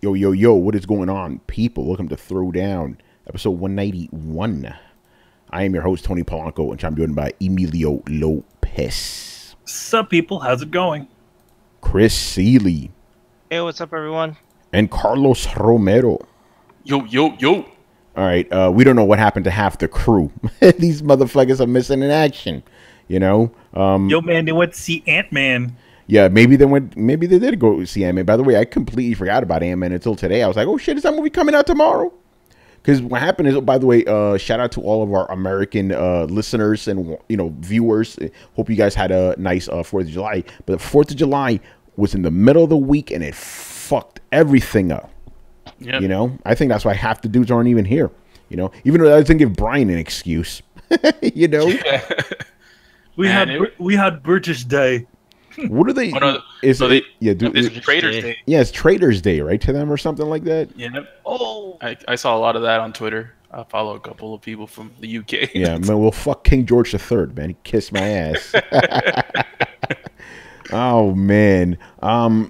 Yo, yo, yo, what is going on, people? Welcome to Throwdown, episode 191. I am your host, Tony Polanco, and I'm joined by Emilio Lopez. Sup, people? How's it going? Chris Seeley. Hey, what's up, everyone? And Carlos Romero. Yo, yo, yo. All right, we don't know what happened to half the crew. These motherfuckers are missing in action, you know? Yo, man, they went to see Ant-Man. Yeah, maybe they did go see Ant-Man. By the way, I completely forgot about Ant-Man until today. I was like, oh shit, is that movie coming out tomorrow? Because what happened is, by the way, shout out to all of our American listeners and viewers. Hope you guys had a nice 4th of July. But the 4th of July was in the middle of the week and it fucked everything up. Yep. You know, I think that's why half the dudes aren't even here. You know, even though I didn't give Brian an excuse. You know, we had British Day. What are they? It's Traders Day. Yeah, it's Traders Day, right, to them or something like that. Yeah. Oh, I saw a lot of that on Twitter. I follow a couple of people from the UK. Yeah, man. Well, fuck King George III, man. He kissed my ass. Oh man.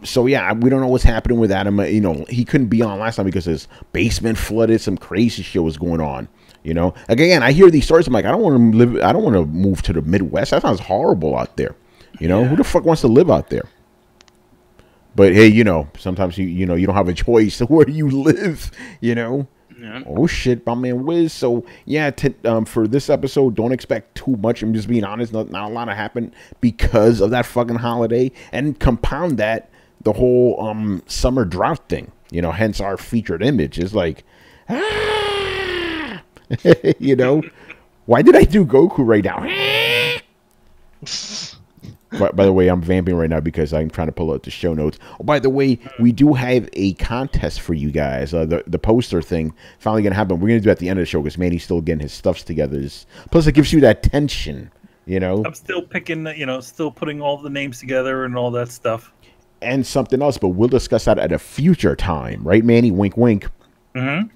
So yeah, we don't know what's happening with Adam. You know, he couldn't be on last time because his basement flooded. Some crazy shit was going on. You know, again, I hear these stories. I'm like, I don't want to move to the Midwest. That sounds horrible out there. You know, who the fuck wants to live out there? But hey, you know, sometimes you don't have a choice of where you live. You know. Yeah. Oh shit, my man Wiz. So yeah, for this episode, don't expect too much. I'm just being honest. Not a lot of happened because of that fucking holiday, and compound that the whole summer drought thing. You know, hence our featured image is like, you know, why did I do Goku right now? By the way, I'm vamping right now because I'm trying to pull out the show notes. Oh, by the way, we do have a contest for you guys. The poster thing finally going to happen. We're going to do it at the end of the show because Manny's still getting his stuffs together. Plus, it gives you that tension, you know. I'm still picking, still putting all the names together and all that stuff. And something else, but we'll discuss that at a future time. Right, Manny? Wink, wink. Mm-hmm.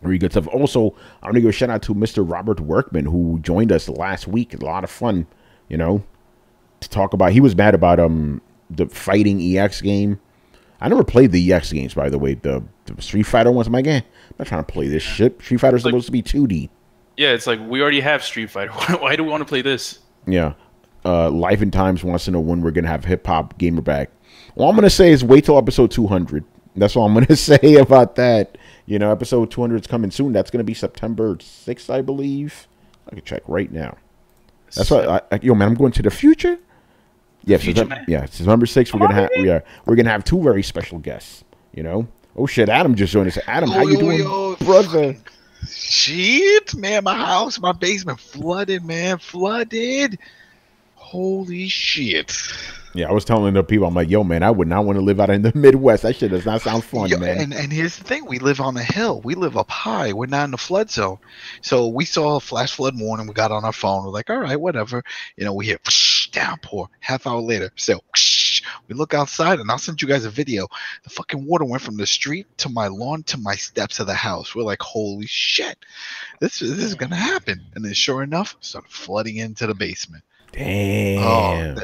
Very good stuff. Also, I'm going to give a shout out to Mr. Robert Workman, who joined us last week. A lot of fun, you know. To talk about, he was mad about the fighting EX game. I never played the EX games, by the way. The Street Fighter ones. I'm like, I'm not trying to play this shit. Street Fighter's supposed to be 2D. Yeah, it's like we already have Street Fighter. Why do we want to play this? Yeah. Life and Times wants to know when we're gonna have Hip Hop Gamer back. All I'm gonna say is wait till episode 200. That's all I'm gonna say about that. You know, episode 200 is coming soon. That's gonna be September 6th, I believe. I can check right now. That's why, yo, man, I'm going to the future. Yeah, September 6th. We're gonna have two very special guests. You know. Oh shit, Adam just joined us. Adam, how you doing, brother? Shit, man, my basement flooded, man, flooded. Holy shit. Yeah, I was telling the people, I'm like, yo, man, I would not want to live out in the Midwest. That shit does not sound fun, man. And here's the thing. We live on a hill. We live up high. We're not in the flood zone. So we saw a flash flood warning. We got on our phone. We're like, all right, whatever. You know, we hear downpour. Half hour later, so we look outside, and I'll send you guys a video. The fucking water went from the street to my lawn to my steps of the house. We're like, holy shit. This is going to happen. And then sure enough, started flooding into the basement. Damn. Oh,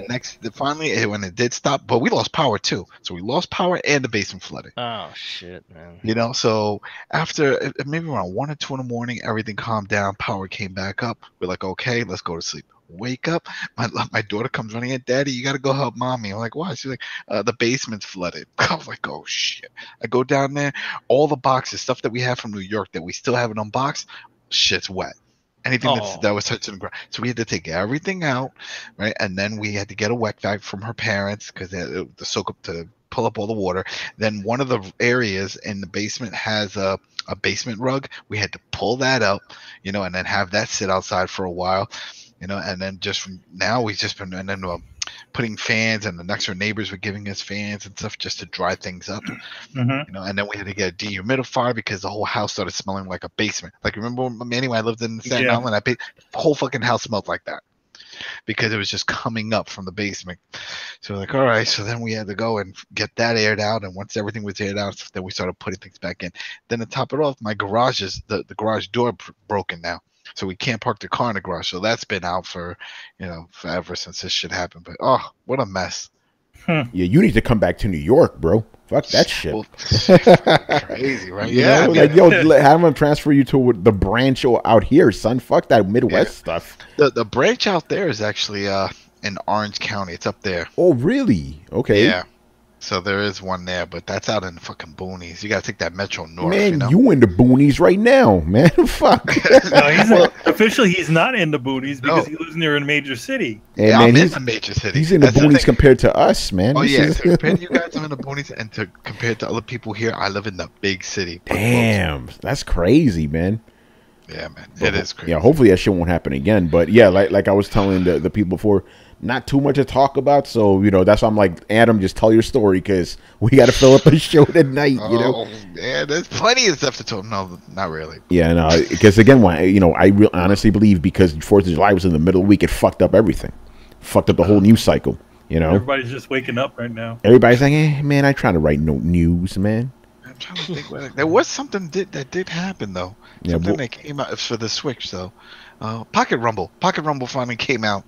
finally, when it did stop, but we lost power too. So we lost power and the basement flooded. Oh shit, man. You know, so after maybe around 1 or 2 in the morning, everything calmed down. Power came back up. We're like, okay, let's go to sleep. Wake up. My daughter comes running in. Daddy, you got to go help mommy. I'm like, why? She's like, the basement's flooded. I was like, oh shit. I go down there. All the boxes, stuff that we have from New York that we still haven't unboxed, shit's wet. Anything that was touching the ground. So we had to take everything out, right? And then we had to get a wet vac from her parents because they had to soak up to pull up all the water. Then one of the areas in the basement has a basement rug. We had to pull that up, you know, and then have that sit outside for a while, you know. And then just from now, we've just been putting fans, and the next door neighbors were giving us fans and stuff just to dry things up, you know. And then we had to get a dehumidifier because the whole house started smelling like a basement. Like, remember, Manny, when I lived in Staten Island, the whole fucking house smelled like that because it was just coming up from the basement. So we're like, all right. So then we had to go and get that aired out, and once everything was aired out, then we started putting things back in. Then to top it off, my garage the garage door broken now. So we can't park the car in the garage. So that's been out for, forever since this shit happened. But, oh, what a mess. Yeah, you need to come back to New York, bro. Fuck that shit. Well, crazy, right? You Yeah, know, I mean, like have them transfer you to the branch out here, son. Fuck that Midwest stuff. the branch out there is actually in Orange County. It's up there. Oh, really? Okay. Yeah. So there is one there, but that's out in the fucking boonies. You gotta take that Metro North. Man, you know? you in the boonies right now, man. Fuck. No, officially he's not in the boonies because he lives near a major city. And yeah, man, I'm in the major city. He's in the That's boonies thing. compared to us, man. Oh This yeah, is- so compared to you guys, I'm in the boonies, and compared to other people here, I live in the big city. Damn, that's crazy, man. Yeah, man, it is crazy. Yeah, hopefully that shit won't happen again. But yeah, like I was telling the people before, not too much to talk about. So that's why I'm like, Adam, just tell your story because we got to fill up a show tonight. You know. Oh, yeah, there's plenty of stuff to talk. No, not really. Yeah, no, because again, I honestly believe because 4th of July was in the middle of the week, it fucked up everything, fucked up the whole news cycle. Everybody's just waking up right now. Everybody's like, man, I trying to write no news, man. I'm trying to think. There was something that did happen though. Yeah, Something that came out for the Switch though. Pocket Rumble finally came out.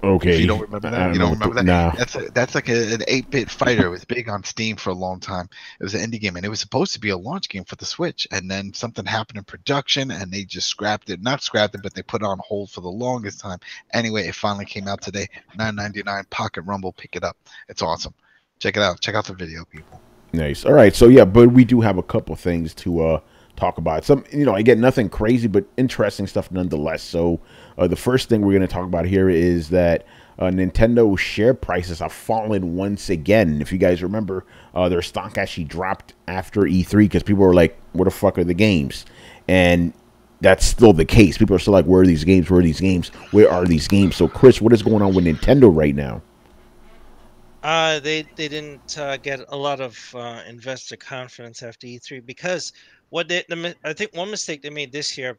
Okay. You don't remember that? You don't remember that? Nah. That's like an 8-bit fighter. It was big on Steam for a long time. It was an indie game, and it was supposed to be a launch game for the Switch. And then something happened in production, and they just scrapped it. Not scrapped it, but they put it on hold for the longest time. Anyway, it finally came out today. $9.99 Pocket Rumble. Pick it up. It's awesome. Check it out. Check out the video, people. Nice. All right. So yeah, but we do have a couple things to talk about. Some, again, nothing crazy, but interesting stuff nonetheless. So the first thing we're going to talk about here is that Nintendo share prices have fallen once again. If you guys remember, their stock actually dropped after E3 because people were like, "Where the fuck are the games?" And that's still the case. People are still like, "Where are these games? Where are these games? Where are these games?" So, Chris, what is going on with Nintendo right now? They didn't get a lot of investor confidence after E3 because I think one mistake they made this year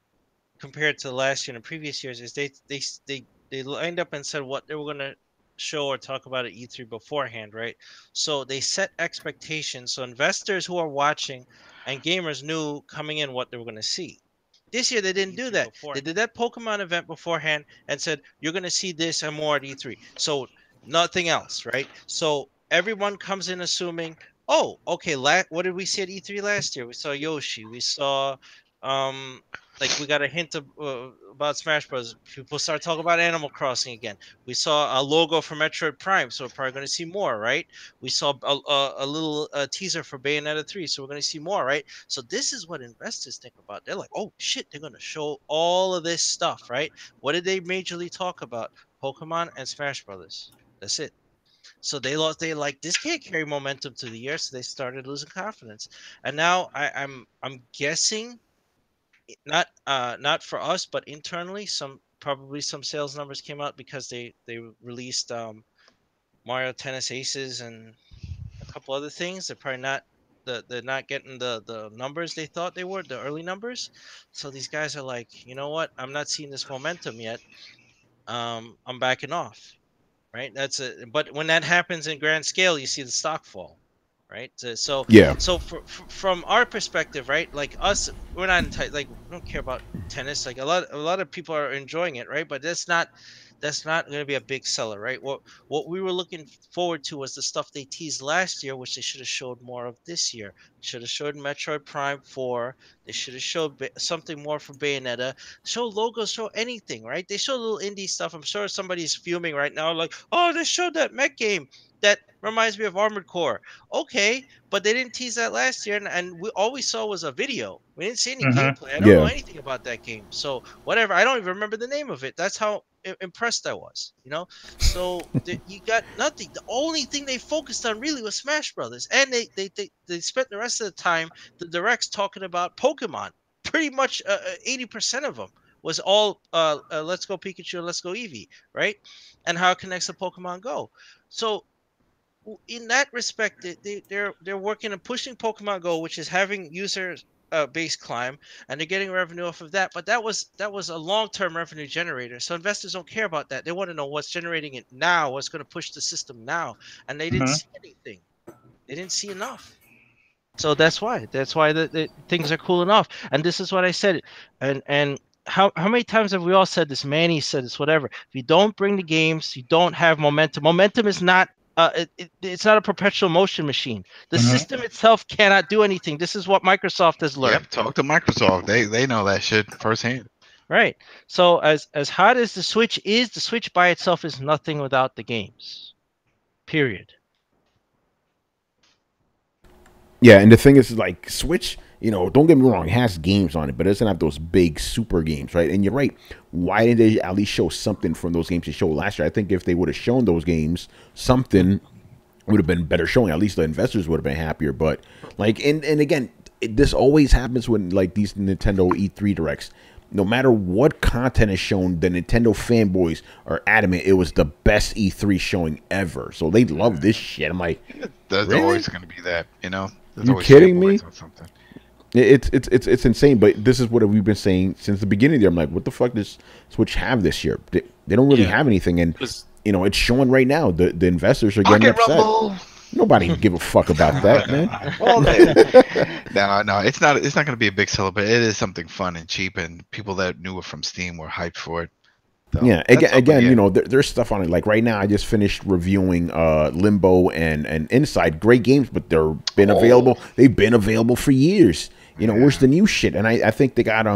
compared to last year and previous years is they lined up and said what they were going to show or talk about at E3 beforehand, right? So they set expectations so investors who are watching and gamers knew coming in what they were going to see. This year they didn't do that. They did that Pokemon event beforehand and said you're going to see this and more at E3. So nothing else, right? So everyone comes in assuming, oh, okay, what did we see at E3 last year? We saw Yoshi. We saw like we got a hint of about Smash Bros. People start talking about Animal Crossing again. We saw a logo for Metroid Prime, so we're probably going to see more, right? We saw a little teaser for Bayonetta 3, so we're going to see more, right? So this is what investors think about. They're like, oh shit, they're going to show all of this stuff, right? What did they majorly talk about? Pokemon and Smash Brothers. That's it. So they like this can't carry momentum to the year, so they started losing confidence. And now I'm guessing not for us, but internally, probably some sales numbers came out because they released Mario Tennis Aces and a couple other things. They're probably not they're not getting the numbers they thought they were, the early numbers. So these guys are like, you know what? I'm not seeing this momentum yet. I'm backing off. Right. But when that happens in grand scale, you see the stock fall. Right. Yeah. So from our perspective, right, like us, we're not entitled, like we don't care about tennis. Like a lot of people are enjoying it, right? But that's not going to be a big seller, right? What we were looking forward to was the stuff they teased last year, which they should have showed more of this year. Should have showed Metroid Prime 4. They should have showed something more for Bayonetta. Show logos, show anything, right? They show little indie stuff. I'm sure somebody's fuming right now, like, oh, they showed that mech game that reminds me of Armored Core. Okay, but they didn't tease that last year, and all we saw was a video. We didn't see any gameplay. I don't know anything about that game. So whatever. I don't even remember the name of it. That's how impressed I was. So you got nothing. The only thing they focused on really was Smash Brothers, and they spent the rest of the time the directs talking about Pokemon. Pretty much 80% of them was all Let's Go Pikachu and Let's Go Eevee, right? And how it connects to Pokemon Go. So in that respect, they're working and pushing Pokemon Go, which is having users base climb, and they're getting revenue off of that. But that was a long-term revenue generator. So investors don't care about that. They want to know what's generating it now, what's going to push the system now. And they didn't see anything. They didn't see enough. So that's why the things are cooling off. And this is what I said. And how many times have we all said this? Manny said this, whatever. If you don't bring the games, you don't have momentum. Momentum is not it's not a perpetual motion machine. The Mhm. system itself cannot do anything. This is what Microsoft has learned. Yep, talk to Microsoft. They know that shit firsthand. Right. So as hot as the Switch is, the Switch by itself is nothing without the games. Period. Yeah, and the thing is, like, Switch, don't get me wrong, it has games on it, but it doesn't have those big super games, right? And you're right. Why didn't they at least show something from those games they showed last year? I think if they would have shown those games, something would have been better showing. At least the investors would have been happier. But, like, and again, this always happens when, like, these Nintendo E3 Directs. No matter what content is shown, the Nintendo fanboys are adamant it was the best E3 showing ever. So they love this shit. I'm like, There's really? always going to be that, There's You always kidding me? fanboys on something. It's insane. But this is what we've been saying since the beginning of the year. I'm like, what the fuck does Switch have this year? They don't really have anything. And, it's showing right now. The investors are getting Pocket upset. Rumble! Nobody can give a fuck about that, man. Well, no, it's not going to be a big seller, but it is something fun and cheap, and people that knew it from Steam were hyped for it. So, Yeah, that's again, something, there's stuff on it. Like right now, I just finished reviewing Limbo and Inside. Great games, but they've been available. They've been available for years. Where's the new shit? And I think they got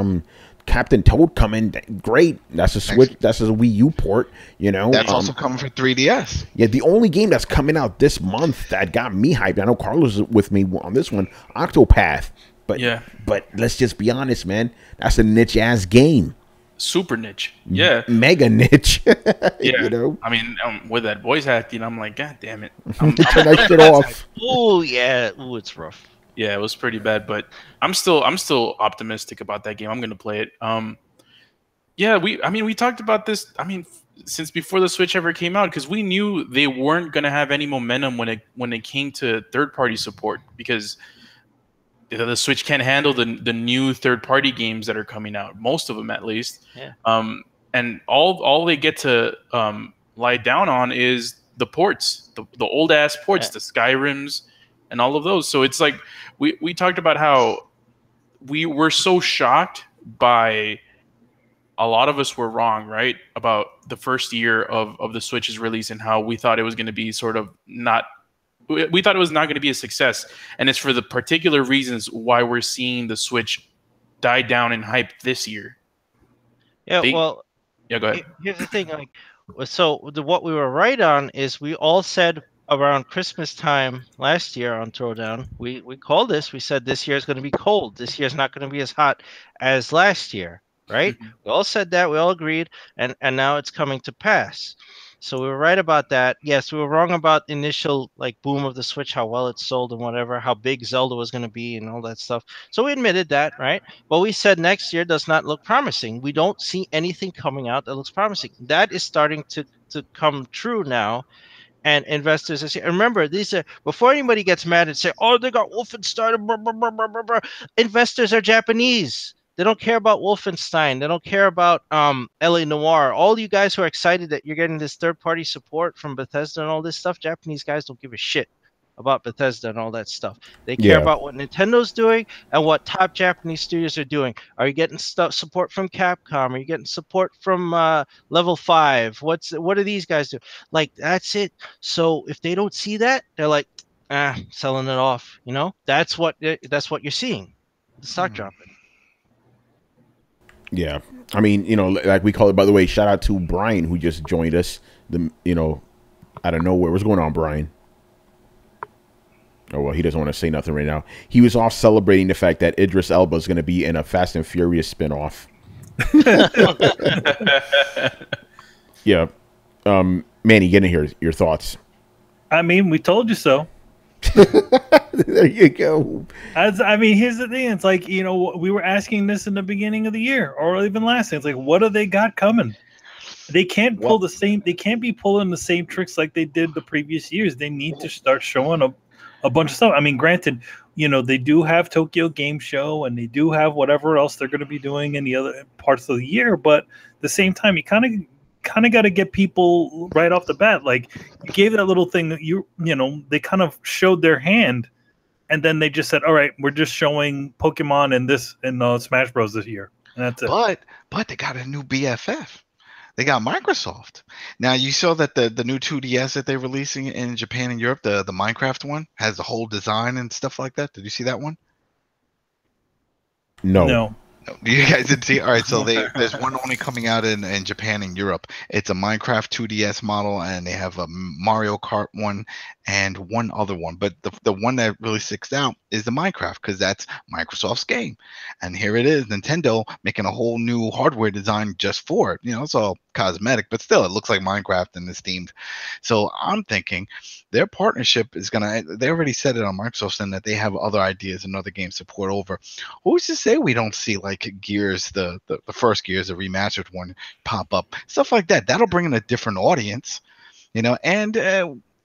Captain Toad coming. Great. That's a Switch. That's a Wii U port. That's also coming for 3DS. Yeah, the only game that's coming out this month that got me hyped. I know Carlos is with me on this one. Octopath. But but let's just be honest, man. That's a niche ass game. Super niche. Yeah. Mega niche. Yeah. I mean, with that voice acting, I'm like, God damn it. Turn that shit off. Oh yeah. Oh, it's rough. Yeah, it was pretty bad, but I'm still optimistic about that game. I'm gonna play it. Yeah, we talked about this. Since before the Switch ever came out, because we knew they weren't gonna have any momentum when it came to third-party support, because the Switch can't handle the new third-party games that are coming out, most of them at least. Yeah. And all they get to lie down on is the ports, the old ass ports, the Skyrims, and all of those. So it's like we talked about how we were so shocked by, a lot of us were wrong, right, about the first year of the Switch's release, and how we thought it was going to be sort of not. We thought it was not going to be a success, and it's for the particular reasons why we're seeing the Switch die down in hype this year. Yeah, go ahead. Here's the thing, what we were right on is we all said around Christmas time last year on Throwdown, we called this. We said this year is going to be cold. This year is not going to be as hot as last year, right? Mm-hmm. We all said that. We all agreed, and now it's coming to pass. So we were right about that. Yes, we were wrong about the initial boom of the Switch, how well it sold and whatever, how big Zelda was going to be and all that stuff. So we admitted that, right? But we said next year does not look promising. We don't see anything coming out that looks promising. That is starting to come true now. And investors are saying, remember, these are, before anybody gets mad and say, oh, they got Wolfenstein, blah, blah, blah, blah, blah, blah. Investors are Japanese. They don't care about Wolfenstein. They don't care about LA Noire. All you guys who are excited that you're getting this third-party support from Bethesda and all this stuff, Japanese guys don't give a shit about Bethesda and all that stuff. They care about what Nintendo's doing and what top Japanese studios are doing. Are you getting support from Capcom? Are you getting support from Level 5? What do these guys do? That's it. So if they don't see that, they're like, selling it off. That's what you're seeing. The stock dropping. Yeah. I mean, like we call it, by the way, shout out to Brian who just joined us. Out of nowhere. What's going on, Brian? Oh, well, he doesn't want to say nothing right now. He was off celebrating the fact that Idris Elba is going to be in a Fast and Furious spinoff. Yeah. Manny, get in here. Your thoughts. I mean, we told you so. There you go. Here's the thing. It's like, we were asking this in the beginning of the year or even last year. It's like, what do they got coming? They can't pull the same. They can't be pulling the same tricks like they did the previous years. They need to start showing a bunch of stuff. I mean, granted, they do have Tokyo Game Show and they do have whatever else they're going to be doing in the other parts of the year. But at the same time, you kind of got to get people right off the bat. Like, you gave that little thing that they kind of showed their hand, and then they just said, "All right, we're just showing Pokemon and this and Smash Bros. This year," and that's it. But they got a new BFF. They got Microsoft. Now you saw that the new 2DS that they're releasing in Japan and Europe, the Minecraft one, has the whole design and stuff like that. Did you see that one? No. No, you guys didn't see. All right, so there's one only coming out in Japan and Europe. It's a Minecraft 2DS model, and they have a Mario Kart one and one other one. But the one that really sticks out is the Minecraft, because that's Microsoft's game. And here it is, Nintendo making a whole new hardware design just for it. You know, it's all cosmetic, but still, it looks like Minecraft and it's themed. So I'm thinking their partnership is gonna. They already said it on Microsoft, and that they have other ideas and other games to port over. Who's to say we don't see like Gears, the first Gears, the remastered one, pop up, stuff like that? That'll bring in a different audience, you know, and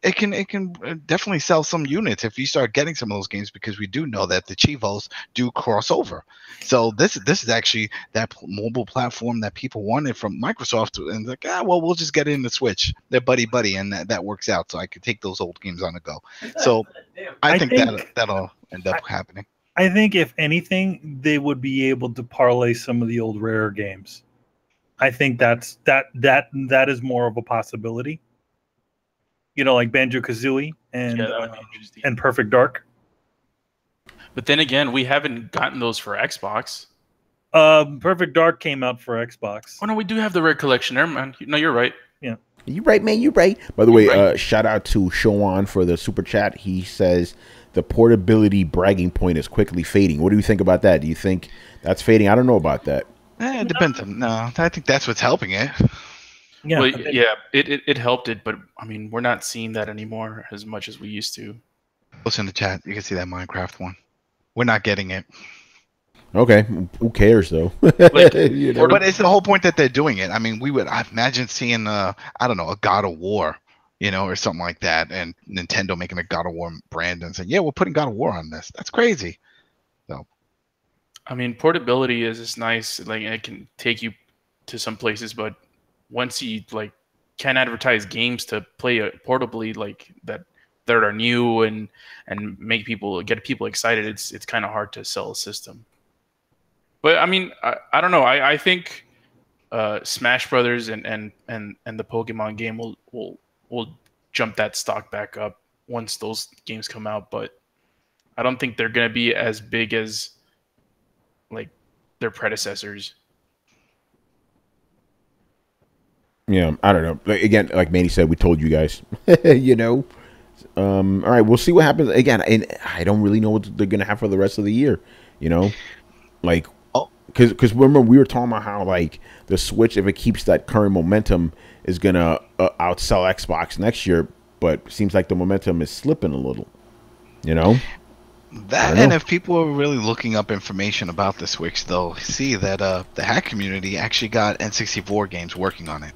it can definitely sell some units if you start getting some of those games, because we do know that the Chivos do cross over. So this is actually that mobile platform that people wanted from Microsoft, and like, well, we'll just get it in the Switch. They're buddy, and that works out. So I could take those old games on the go. So I think that'll end up happening. I think if anything, they would be able to parlay some of the old Rare games. I think that is more of a possibility. You know, like Banjo-Kazooie and Perfect Dark. But then again, we haven't gotten those for Xbox. Perfect Dark came out for Xbox. Oh no, we do have the Red Collection there, man. No, you're right. Yeah. You right, man. You right. By the way, shout out to Showan for the super chat. He says the portability bragging point is quickly fading. What do you think about that? Do you think that's fading? I don't know about that. It depends. No, I think that's what's helping it. Yeah, well, yeah, it helped it, but I mean, we're not seeing that anymore as much as we used to. Listen in the chat. You can see that Minecraft one. We're not getting it. Okay, who cares though? Like, you know? But it's the whole point that they're doing it. I mean, I imagine seeing I don't know, a God of War, you know, or something like that, and Nintendo making a God of War brand and saying, yeah, we're putting God of War on this. That's crazy. So, I mean, portability is nice. Like, it can take you to some places, but once you like can't advertise games to play portably like that are new and get people excited, it's kind of hard to sell a system. But I mean, I don't know. I think Smash Brothers and the Pokemon game will jump that stock back up once those games come out. But I don't think they're gonna be as big as like their predecessors. Yeah, I don't know. Again, like Manny said, we told you guys. You know. All right, we'll see what happens. Again, and I don't really know what they're gonna have for the rest of the year. You know, like, because remember we were talking about how like the Switch, if it keeps that current momentum, is gonna outsell Xbox next year. But it seems like the momentum is slipping a little. You know. That, and if people are really looking up information about the Switch, they'll see that the hack community actually got N64 games working on it.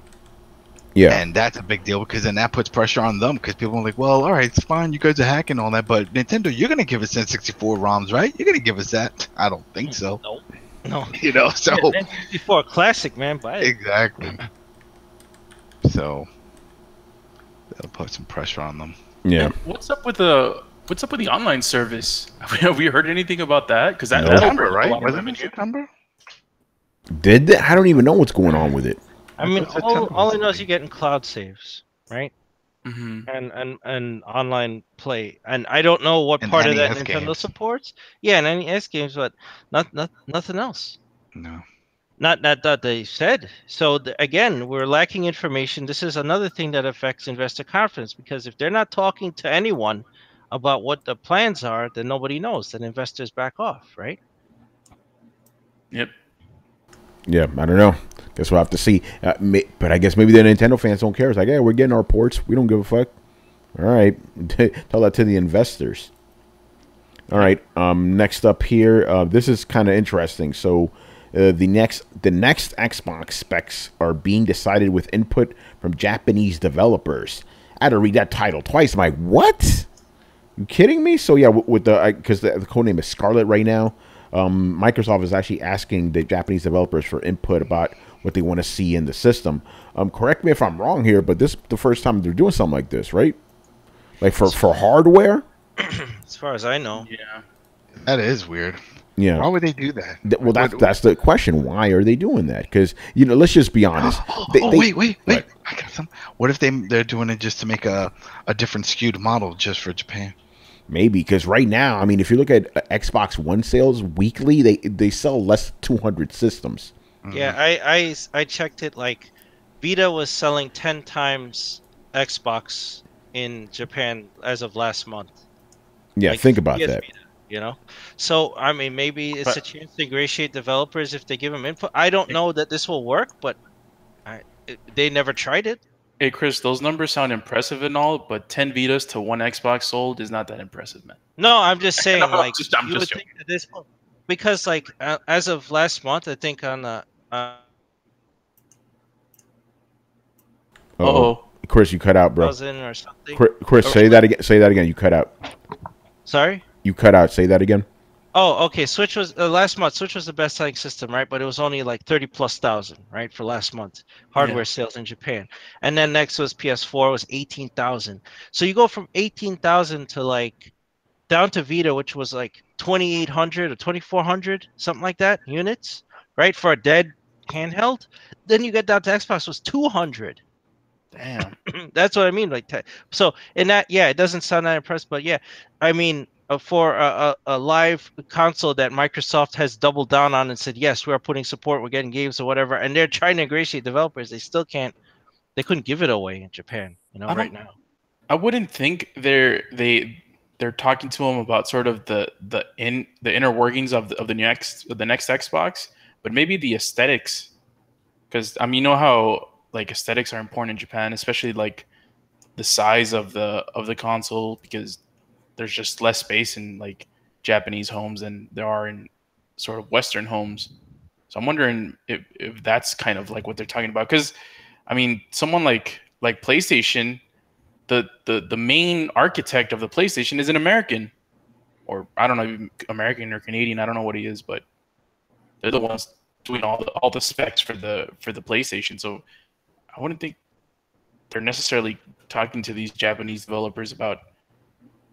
Yeah. And that's a big deal, because then that puts pressure on them, because people are like, well, all right, it's fine, you guys are hacking all that, but Nintendo, you're going to give us N64 ROMs, right? You're going to give us that. I don't think so. No. You know, so. N64 classic, man. Buy it. Exactly. So, that'll put some pressure on them. Yeah. And what's up with the online service? Have we heard anything about that? Because that September, right? Was it in September? Did they? I don't even know what's going on with it. I mean, all I know is you're getting cloud saves, right? Mm-hmm. And online play, and I don't know what part of that Nintendo supports. Yeah, and NES games, but nothing else. No. Not that they said. So again, we're lacking information. This is another thing that affects investor confidence, because if they're not talking to anyone about what the plans are, then nobody knows. Then investors back off, right? Yep. Yeah, I don't know. Guess we'll have to see. But I guess maybe the Nintendo fans don't care. It's like, hey, we're getting our ports. We don't give a fuck. All right. Tell that to the investors. All right. Next up here, this is kind of interesting. So the next Xbox specs are being decided with input from Japanese developers. I had to read that title twice. I'm like, what? You kidding me? So yeah, with because the code name is Scarlet right now. Microsoft is actually asking the Japanese developers for input about what they want to see in the system. Correct me if I'm wrong here, but this is the first time they're doing something like this, right? Like for hardware? As far as I know. Yeah. That is weird. Yeah. Why would they do that? Well, that's the question. Why are they doing that? Because let's just be honest. Wait! What? I got some. What if they're doing it just to make a different skewed model just for Japan? Maybe because right now, I mean, if you look at Xbox One sales weekly, they sell less than 200 systems. Yeah, I checked it. Like, Vita was selling 10 times Xbox in Japan as of last month. Yeah, Like, think about PS that. Vita. So I mean, maybe it's a But chance to ingratiate developers if they give them input. I don't know that this will work, but they never tried it. hey, Chris, those numbers sound impressive and all, but 10 Vitas to 1 Xbox sold is not that impressive, man. No, I'm just saying, No, like, I'm you just would joking. think that this, because like as of last month, I think on the Uh-oh. Chris, you cut out, bro. 1,000 or something. Chris, say that again. Say that again. You cut out. Sorry. You cut out. Say that again. Oh, okay. Switch was last month. Switch was the best selling system, right? But it was only like 30,000+, right, for last month hardware sales in Japan. And then next was PS4 was 18,000. So you go from 18,000 to like down to Vita, which was like 2,800 or 2,400, something like that units, right, for a dead handheld. Then you get down to Xbox was 200. Damn. That's what I mean. Like, so in that, yeah, it doesn't sound that impressive, but yeah, I mean, for a live console that Microsoft has doubled down on and said, yes, we are putting support, we're getting games or whatever, and they're trying to ingratiate developers, they still can't. They couldn't give it away in Japan, right now. I wouldn't think they're talking to him about sort of the inner workings of the next Xbox, but maybe the aesthetics, because I mean, you know how like aesthetics are important in Japan, especially like the size of the console, because there's just less space in like Japanese homes than there are in sort of Western homes. So I'm wondering if that's kind of like what they're talking about, because I mean, someone like PlayStation, the main architect of the PlayStation is an American, or I don't know, American or Canadian, I don't know what he is, but they're the ones doing all the specs for the PlayStation. So I wouldn't think they're necessarily talking to these Japanese developers about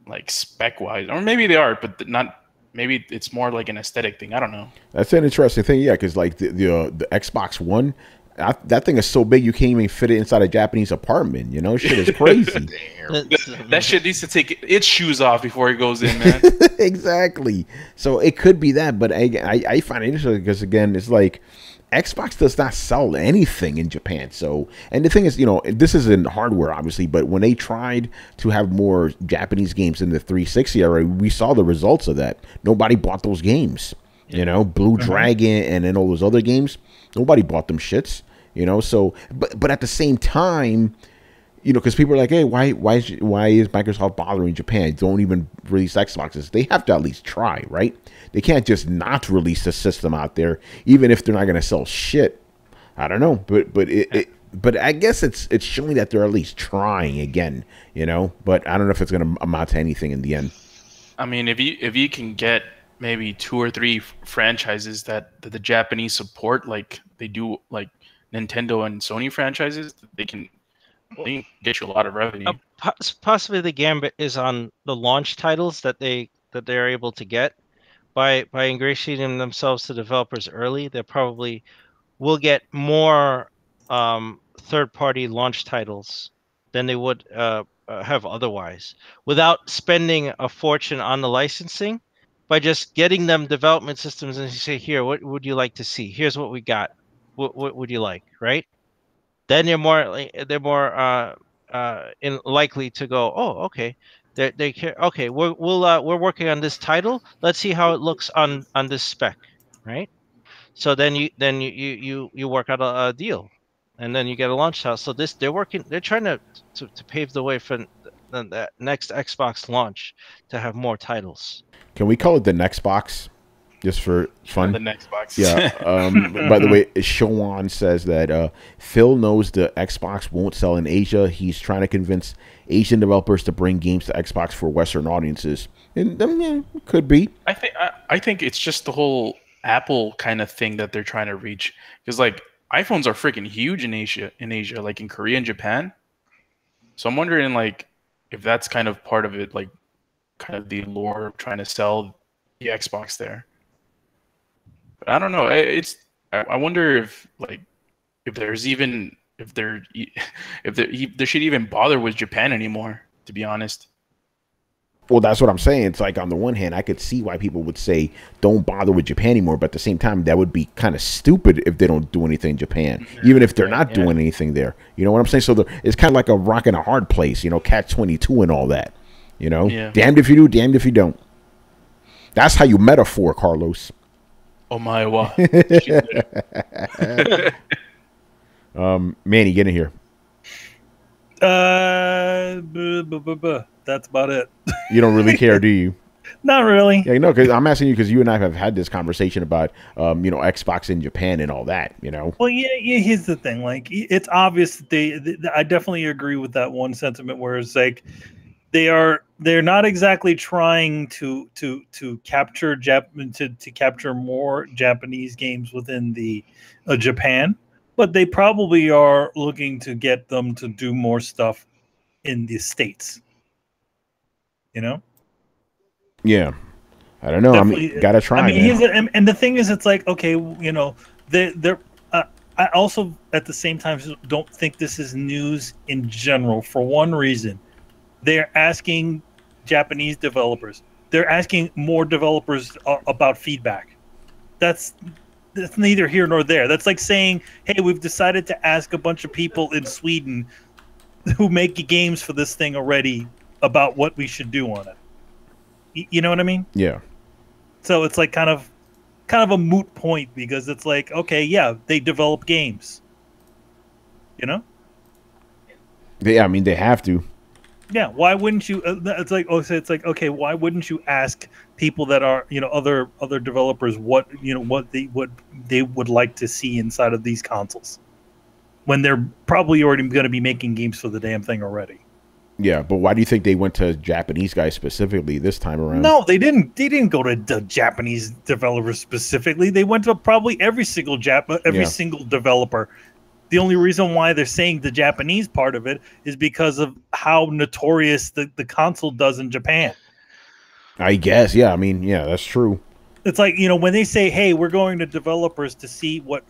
like spec wise, or maybe they are, but not. Maybe it's more like an aesthetic thing. I don't know. That's an interesting thing, yeah, because like the Xbox One, that thing is so big you can't even fit it inside a Japanese apartment. Shit is crazy. That shit needs to take its shoes off before it goes in, man. Exactly. So it could be that, but I find it interesting because again, it's like Xbox does not sell anything in Japan. So, and the thing is, this isn't hardware, obviously, but when they tried to have more Japanese games in the 360 era, we saw the results of that. Nobody bought those games. Blue Dragon and then all those other games. Nobody bought them shits. So, but at the same time, because people are like, hey, why is Microsoft bothering Japan? Don't even release Xboxes. They have to at least try, right? They can't just not release the system out there, even if they're not going to sell shit. I don't know, but I guess it's showing that they're at least trying again, But I don't know if it's going to amount to anything in the end. I mean, if you can get maybe 2 or 3 franchises that the Japanese support, like they do, like Nintendo and Sony franchises, they can get you a lot of revenue. Possibly the gambit is on the launch titles that they're able to get by ingratiating themselves to developers early. They probably will get more third-party launch titles than they would have otherwise, without spending a fortune on the licensing, by just getting them development systems and say, here, what would you like to see? Here's what we got. What would you like, right? Then they're more likely to go, oh, okay, they care. Okay, we're working on this title. Let's see how it looks on this spec, right? So then you work out a deal, and then you get a launch title. So they're trying to pave the way for the next Xbox launch to have more titles. Can we call it the next box? Just for fun. The next box. Yeah. By the way, Showan says that Phil knows the Xbox won't sell in Asia. He's trying to convince Asian developers to bring games to Xbox for Western audiences. And yeah, could be. I think it's just the whole Apple kind of thing that they're trying to reach, because like iPhones are freaking huge in Asia, like in Korea and Japan. So I'm wondering like if that's kind of part of it, like kind of the allure of trying to sell the Xbox there. I don't know. I wonder if like if there's even if there should even bother with Japan anymore. To be honest. Well, that's what I'm saying. It's like on the one hand, I could see why people would say don't bother with Japan anymore, but at the same time, that would be kind of stupid if they don't do anything in Japan, even if they're not doing anything there. You know what I'm saying? So it's kind of like a rock and a hard place, you know, catch-22 and all that. You know, damned if you do, damned if you don't. That's how you metaphor, Carlos. Oh my wa. Manny, get in here. That's about it. You don't really care, do you? Not really. Yeah, no, because I'm asking you because you and I have had this conversation about, you know, Xbox in Japan and all that. You know. Well, yeah. Here's the thing. Like, it's obvious that I definitely agree with that one sentiment where it's like they're not exactly trying to capture to capture more Japanese games within the Japan, but they probably are looking to get them to do more stuff in the States. You know? Yeah. I don't know. Definitely, I mean, gotta try. I mean, and the thing is, it's like, okay, you know, they're. I also, at the same time, don't think this is news in general. For one reason, they're asking Japanese developers. They're asking more developers about feedback. That's neither here nor there. That's like saying, hey, we've decided to ask a bunch of people in Sweden who make games for this thing already about what we should do on it. You know what I mean? Yeah. So it's like kind of a moot point because it's like, okay, yeah, they develop games. You know? Yeah, I mean, they have to. Yeah, why wouldn't you? It's like, oh, so it's like, okay, why wouldn't you ask people that are, you know, other developers what they would like to see inside of these consoles when they're probably already going to be making games for the damn thing already? Yeah, but why do you think they went to Japanese guys specifically this time around? No, they didn't. They didn't go to the Japanese developers specifically. They went to probably every single single developer. The only reason why they're saying the Japanese part of it is because of how notorious the console does in Japan. I guess, yeah. I mean, yeah, that's true. It's like, you know, when they say, hey, we're going to developers to see what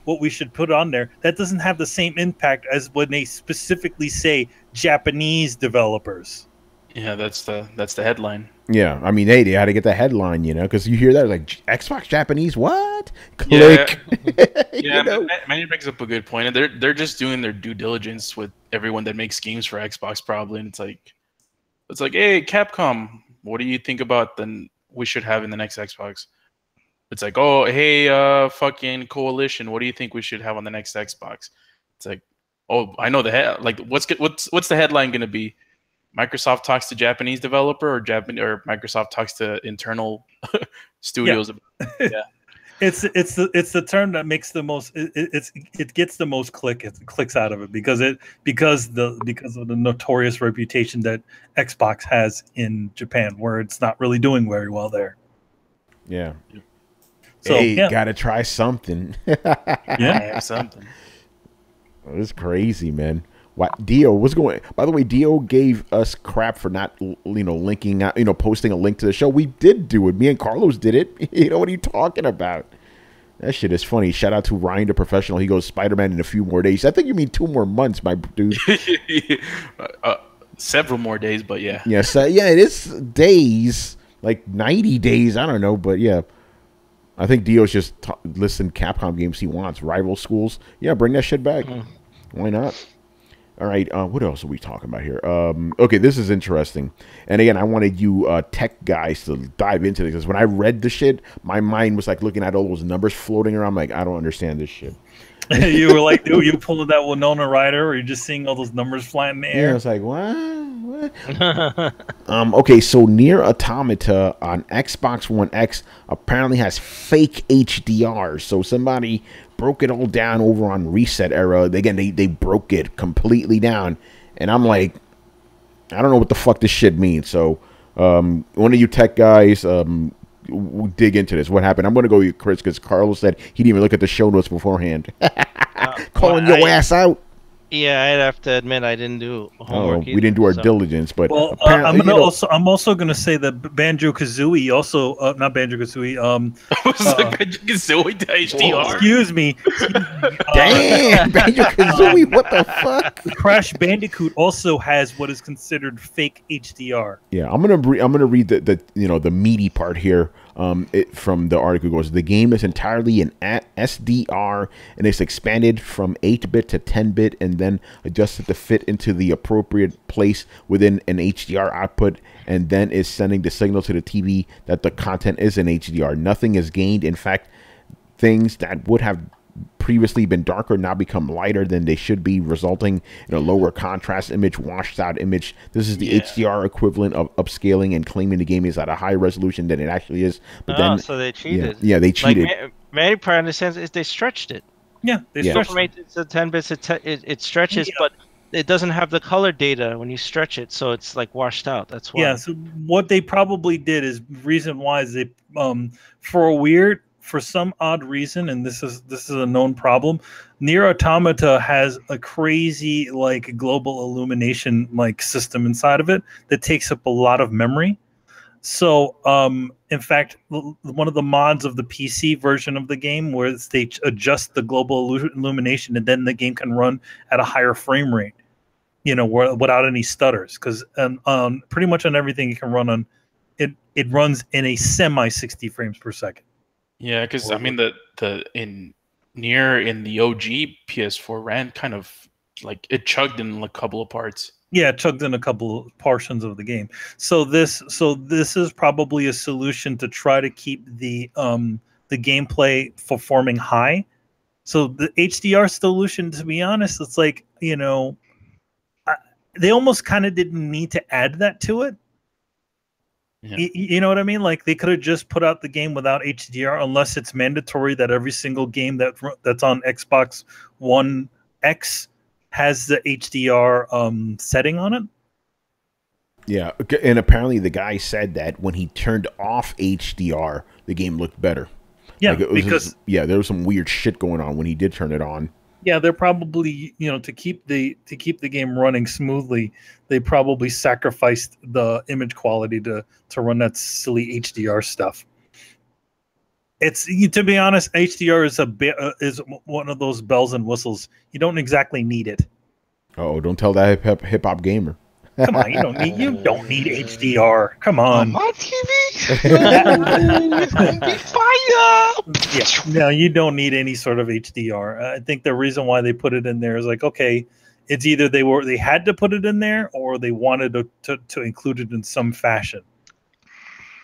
we should put on there, that doesn't have the same impact as when they specifically say Japanese developers. Yeah, that's the headline. Yeah, I mean, they had to get the headline, you know, because you hear that like Xbox Japanese, what? Click. Yeah, Manny brings up a good point. They're just doing their due diligence with everyone that makes games for Xbox, probably. And it's like, hey, Capcom, what do you think about we should have in the next Xbox? It's like, oh, hey, fucking Coalition, what do you think we should have on the next Xbox? It's like, oh, I know what's the headline going to be? Microsoft talks to Japanese developer or Microsoft talks to internal studios. Yeah. It's the term that makes the most. It gets the most clicks out of it because of the notorious reputation that Xbox has in Japan, where it's not really doing very well there. Yeah. So, hey, gotta try something. Yeah, something. It's crazy, man. What Dio? What's going? By the way, Dio gave us crap for not, linking out, posting a link to the show. We did do it. Me and Carlos did it. You know what are you talking about? That shit is funny. Shout out to Ryan, the professional. He goes Spider-Man in a few more days. I think you mean 2 more months, my dude. Several more days, but yeah. Yes, yeah, it is days, like 90 days. I don't know, but yeah. I think Dio's just listing Capcom games he wants. Rival schools. Yeah, bring that shit back. Why not? All right, what else are we talking about here? Okay, this is interesting. And again, I wanted you tech guys to dive into this. Because when I read the shit, my mind was like looking at all those numbers floating around. I'm like, I don't understand this shit. You were like, you pulling that Winona Ryder, or you're just seeing all those numbers flying in the air? Yeah, I was like, what? Okay, so Nier Automata on Xbox One X apparently has fake HDR. So somebody broke it all down over on Reset Era. Again, they broke it completely down. And I'm like, I don't know what the fuck this shit means. So one of you tech guys dig into this. What happened? I'm going to go with Chris because Carlos said he didn't even look at the show notes beforehand. Calling your ass out. Yeah, I'd have to admit I didn't do homework. we didn't do our so. diligence, but Well, apparently, I'm also gonna say that Banjo Kazooie also not Banjo Kazooie. Was like Kazooie to HDR. Excuse me. damn, Banjo Kazooie, what the fuck? Crash Bandicoot also has what is considered fake HDR. Yeah, I'm gonna read the meaty part here. It from the article goes, the game is entirely in SDR and it's expanded from 8-bit to 10-bit and then adjusted to fit into the appropriate place within an HDR output, and then is sending the signal to the TV that the content is in HDR. Nothing is gained. In fact, things that would have previously been darker now become lighter than they should be, resulting in a lower contrast image, washed out image. This is the HDR equivalent of upscaling and claiming the game is at a higher resolution than it actually is. But then, so they cheated. Yeah, they cheated. Like, Many part in the sense is they stretched it. Yeah, they From 8 to 10 bits, it stretches, but it doesn't have the color data when you stretch it, so it's like washed out. That's why. Yeah, so what they probably did is reason why is they for some odd reason, and this is a known problem, Nier Automata has a crazy like global illumination like system inside of it that takes up a lot of memory. So in fact, one of the mods of the PC version of the game where they adjust the global illumination and then the game can run at a higher frame rate, without any stutters, because pretty much on everything you can run on it runs in a semi 60 frames per second. Yeah, because I mean the in Nier in the OG PS4 ran kind of like it chugged in a couple of parts. Yeah, it chugged in a couple of portions of the game. So this is probably a solution to try to keep the gameplay performing high. So the HDR solution, to be honest, it's like they almost kind of didn't need to add that to it. Yeah. You know what I mean? Like they could have just put out the game without HDR, unless it's mandatory that every single game that's on Xbox One X has the HDR setting on it. Yeah, and apparently the guy said that when he turned off HDR, the game looked better. Yeah, because there was some weird shit going on when he did turn it on. Yeah, they're probably to keep the game running smoothly, they probably sacrificed the image quality to run that silly HDR stuff. It's to be honest, HDR is one of those bells and whistles. You don't exactly need it. Oh, don't tell that hip hop gamer. Come on, you don't need HDR. Come on. My TV. It's gonna be fire. Yeah, no, you don't need any sort of HDR. I think the reason why they put it in there is like, okay, it's either they had to put it in there or they wanted to include it in some fashion.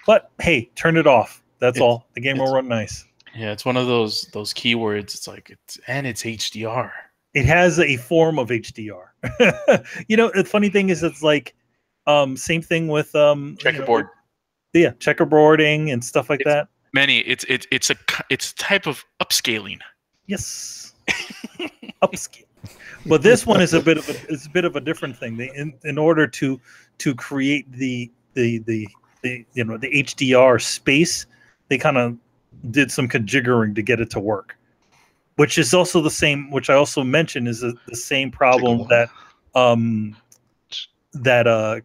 But hey, turn it off. That's all. The game will run nice. Yeah, it's one of those keywords. It's like it's HDR. It has a form of HDR. The funny thing is, it's like same thing with checkerboard. Checkerboarding and stuff like that. Manny, it's a type of upscaling. Yes, upscale. But this one is a bit of a different thing. In order to create the HDR space, they kind of did some conjiggering to get it to work. Which is also the same, which I also mentioned is the same problem that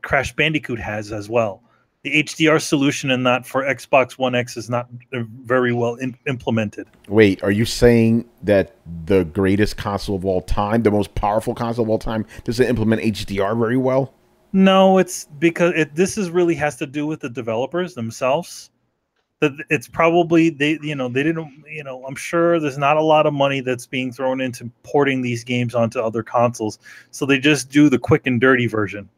Crash Bandicoot has as well. The HDR solution in that for Xbox One X is not very well implemented. Wait, are you saying that the greatest console of all time, the most powerful console of all time, doesn't implement HDR very well? No, it's because this really has to do with the developers themselves. That it's probably they didn't I'm sure there's not a lot of money that's being thrown into porting these games onto other consoles, so they just do the quick and dirty version.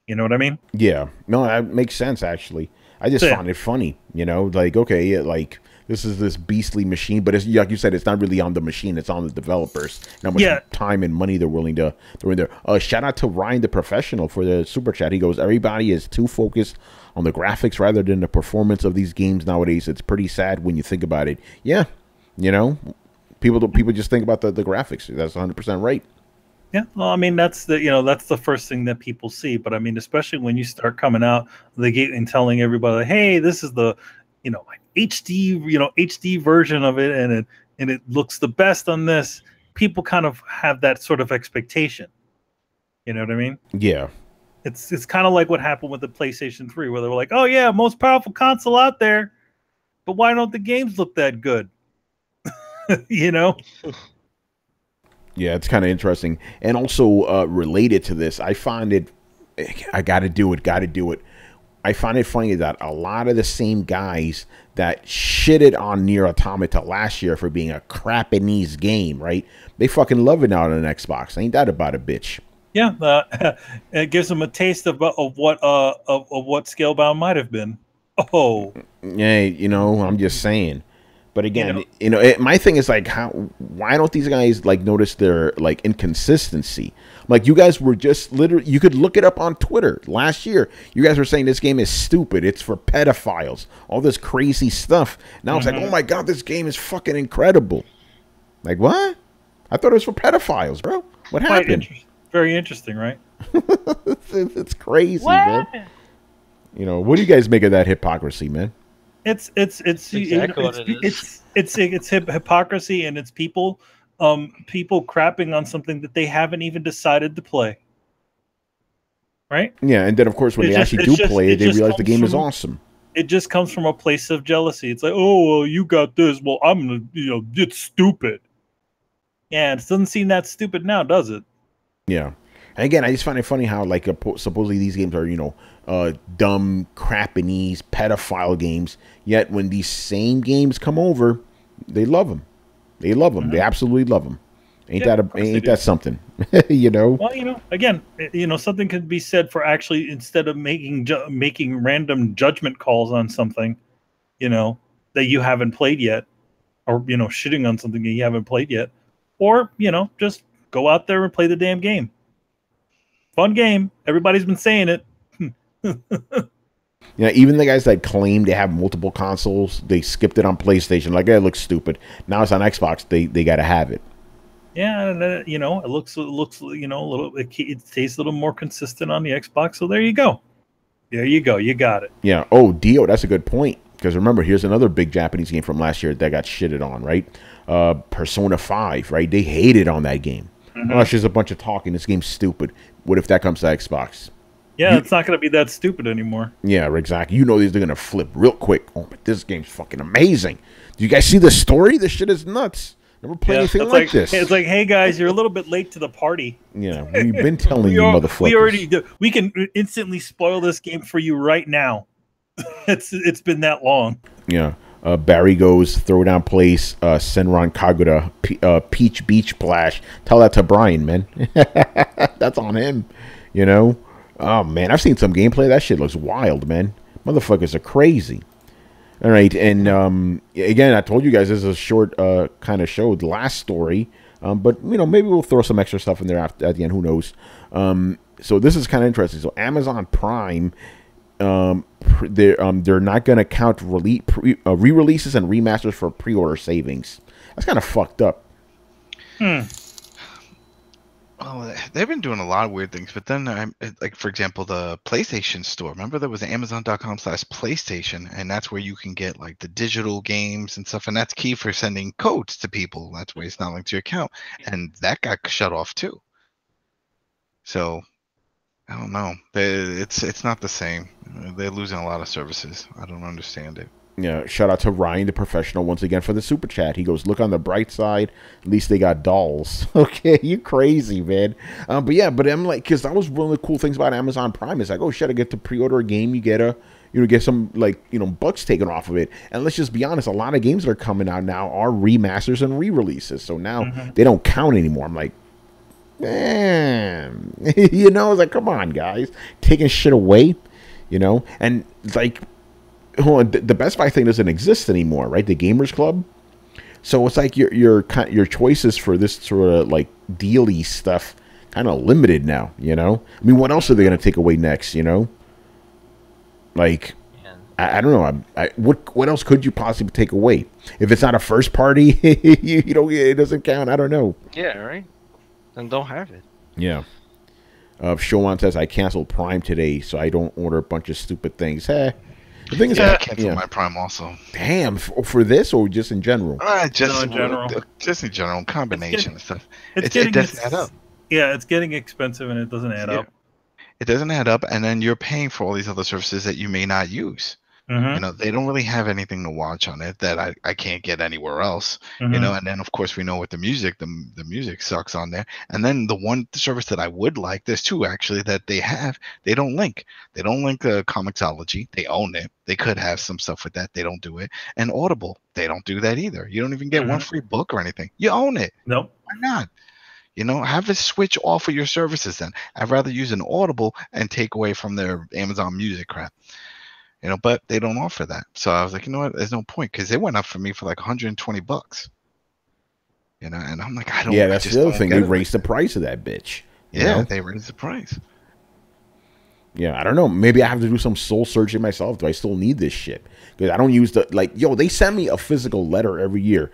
You know what I mean? Yeah, no, that makes sense actually. I just found it funny, like okay, like this is this beastly machine, but it's like you said, it's not really on the machine, it's on the developers. And how much time and money they're willing to throw in there. Shout out to Ryan the Professional for the super chat. He goes, everybody is too focused on the graphics rather than the performance of these games nowadays. It's pretty sad when you think about it. Yeah, people just think about the graphics. That's 100% right. Yeah, well, I mean that's the first thing that people see. But I mean, especially when you start coming out the gate and telling everybody, hey, this is the HD HD version of it, and it looks the best on this. people kind of have that sort of expectation. You know what I mean? Yeah. It's kind of like what happened with the PlayStation 3, where they were like, "Oh yeah, most powerful console out there, but why don't the games look that good?" You know? Yeah, it's kind of interesting. And also related to this, I find it, I got to do it. I find it funny that a lot of the same guys that shitted on Nier Automata last year for being a Japanese game, right? They fucking love it now on an Xbox. Ain't that about a bitch? Yeah, it gives them a taste of what Scalebound might have been. Oh, Yeah, you know, I'm just saying. But again, You know? my thing is like, why don't these guys like notice their like inconsistency? Like, you guys were just literally, you could look it up on Twitter last year. You guys were saying this game is stupid. It's for pedophiles. All this crazy stuff. Now it's like, oh my God, this game is fucking incredible. Like, what? I thought it was for pedophiles, bro. What happened? Very interesting, right? It's crazy, What man. happened? You know, what do you guys make of that hypocrisy, man? It's exactly what it is. It's hypocrisy, and it's people crapping on something that they haven't even decided to play. Right? Yeah, and then of course when they actually do play it, they realize the game is awesome. It just comes from a place of jealousy. It's like, oh well, you got this. Well, I'm gonna, it's stupid. Yeah, it doesn't seem that stupid now, does it? Yeah. And again, I just find it funny how like supposedly these games are, dumb, Japanese, pedophile games. Yet when these same games come over, they love them. They love them. They absolutely love them. Ain't that something? You know? Well, again, something could be said for actually, instead of making random judgment calls on something, that you haven't played yet, or shitting on something that you haven't played yet, or just go out there and play the damn game. Fun game. Everybody's been saying it. Yeah, even the guys that claim they have multiple consoles, they skipped it on PlayStation. Like, it looks stupid. Now it's on Xbox. They got to have it. Yeah, and it looks a little. It tastes a little more consistent on the Xbox. So there you go. There you go. You got it. Yeah. Oh, Dio, that's a good point. Because remember, here's another big Japanese game from last year that got shitted on, right? Persona 5, right? They hated on that game. Oh, it's just a bunch of talking. This game's stupid. What if that comes to Xbox? Yeah, it's not going to be that stupid anymore. Yeah, exactly. They're going to flip real quick. Oh, but this game's fucking amazing. Do you guys see the story? This shit is nuts. Never played anything like this. It's like, hey guys, you're a little bit late to the party. Yeah, we've been telling you, motherfuckers. We can instantly spoil this game for you right now. It's been that long. Yeah. Barry goes, Throwdown Place, Senran Kagura, Peach Beach Splash. Tell that to Brian, man. That's on him, Oh, man, I've seen some gameplay. That shit looks wild, man. Motherfuckers are crazy. All right, and again, I told you guys this is a short kind of show, the last story. But, maybe we'll throw some extra stuff in there at the end. Who knows? So this is kind of interesting. So Amazon Prime... they're not going to count re-releases and remasters for pre-order savings. That's kind of fucked up. Oh, they've been doing a lot of weird things, but then, like for example, the PlayStation Store. Remember, there was Amazon.com/PlayStation, and that's where you can get like the digital games and stuff, and that's key for sending codes to people. That's why it's not linked to your account, and that got shut off too. So. I don't know. It's not the same. They're losing a lot of services. I don't understand it. Yeah, shout out to Ryan, the professional, once again for the super chat. He goes, look on the bright side. At least they got dolls. Okay, you crazy, man. But I'm like, because that was one of the cool things about Amazon Prime. It's like, oh shit, I get to pre-order a game. You get get some bucks taken off of it. And let's just be honest, a lot of games that are coming out now are remasters and re-releases. So now they don't count anymore. I'm like, man, it's like, come on, guys, taking shit away, and like, the Best Buy thing doesn't exist anymore, right? The Gamers Club. So it's like your choices for this sort of like deal-y stuff kind of limited now. I mean, what else are they going to take away next? Like, I don't know. What else could you possibly take away if it's not a first party? It doesn't count. I don't know. Yeah, right. And don't have it. Yeah. Showon says, I canceled Prime today, so I don't order a bunch of stupid things. The thing is, I canceled my Prime also. Damn, for this or just in general? Just in general. Just in general, combination of stuff. It doesn't add up. Yeah, it's getting expensive and it doesn't add up. It doesn't add up, and then you're paying for all these other services that you may not use. Mm-hmm. They don't really have anything to watch on it that I can't get anywhere else. Mm-hmm. And then of course we know with the music, the music sucks on there. And then the one service that I would like, there's two actually that they have. They don't link. They don't link Comixology. They own it. They could have some stuff with that. They don't do it. And Audible, they don't do that either. You don't even get one free book or anything. You own it. Nope. Why not? Have it switch off of your services then. I'd rather use an Audible and take away from their Amazon Music crap. But they don't offer that. So I was like, you know what? There's no point because they went up for me for like $120. And I'm like, I don't. Yeah, that's the other thing. They raised the price of that bitch. Yeah, they raised the price. Yeah, I don't know. Maybe I have to do some soul searching myself. Do I still need this shit? Because I don't use they send me a physical letter every year.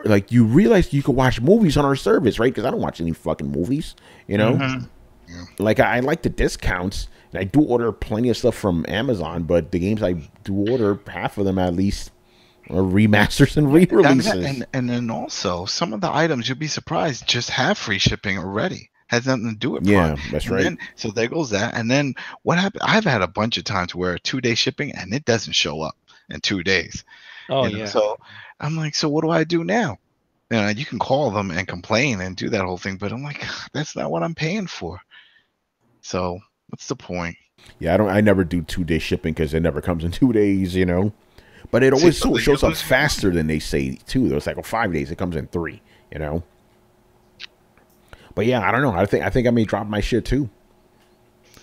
Like, you realize you can watch movies on our service, right? Because I don't watch any fucking movies, Mm-hmm. Yeah. Like, I like the discounts. And I do order plenty of stuff from Amazon, but the games I do order, half of them at least, are remasters and re-releases. And then also, some of the items, you'll be surprised, just have free shipping already. Has nothing to do with Prime. Yeah, that's right. Then, so there goes that. And then what happened? I've had a bunch of times where 2-day shipping, and it doesn't show up in 2 days. Oh, yeah. So I'm like, so what do I do now? You can call them and complain and do that whole thing, but I'm like, that's not what I'm paying for. So what's the point? Yeah, I never do 2-day shipping because it never comes in 2 days, But it always shows up faster than they say too. It's like 5 days. It comes in 3, But yeah, I don't know. I think I may drop my shit too.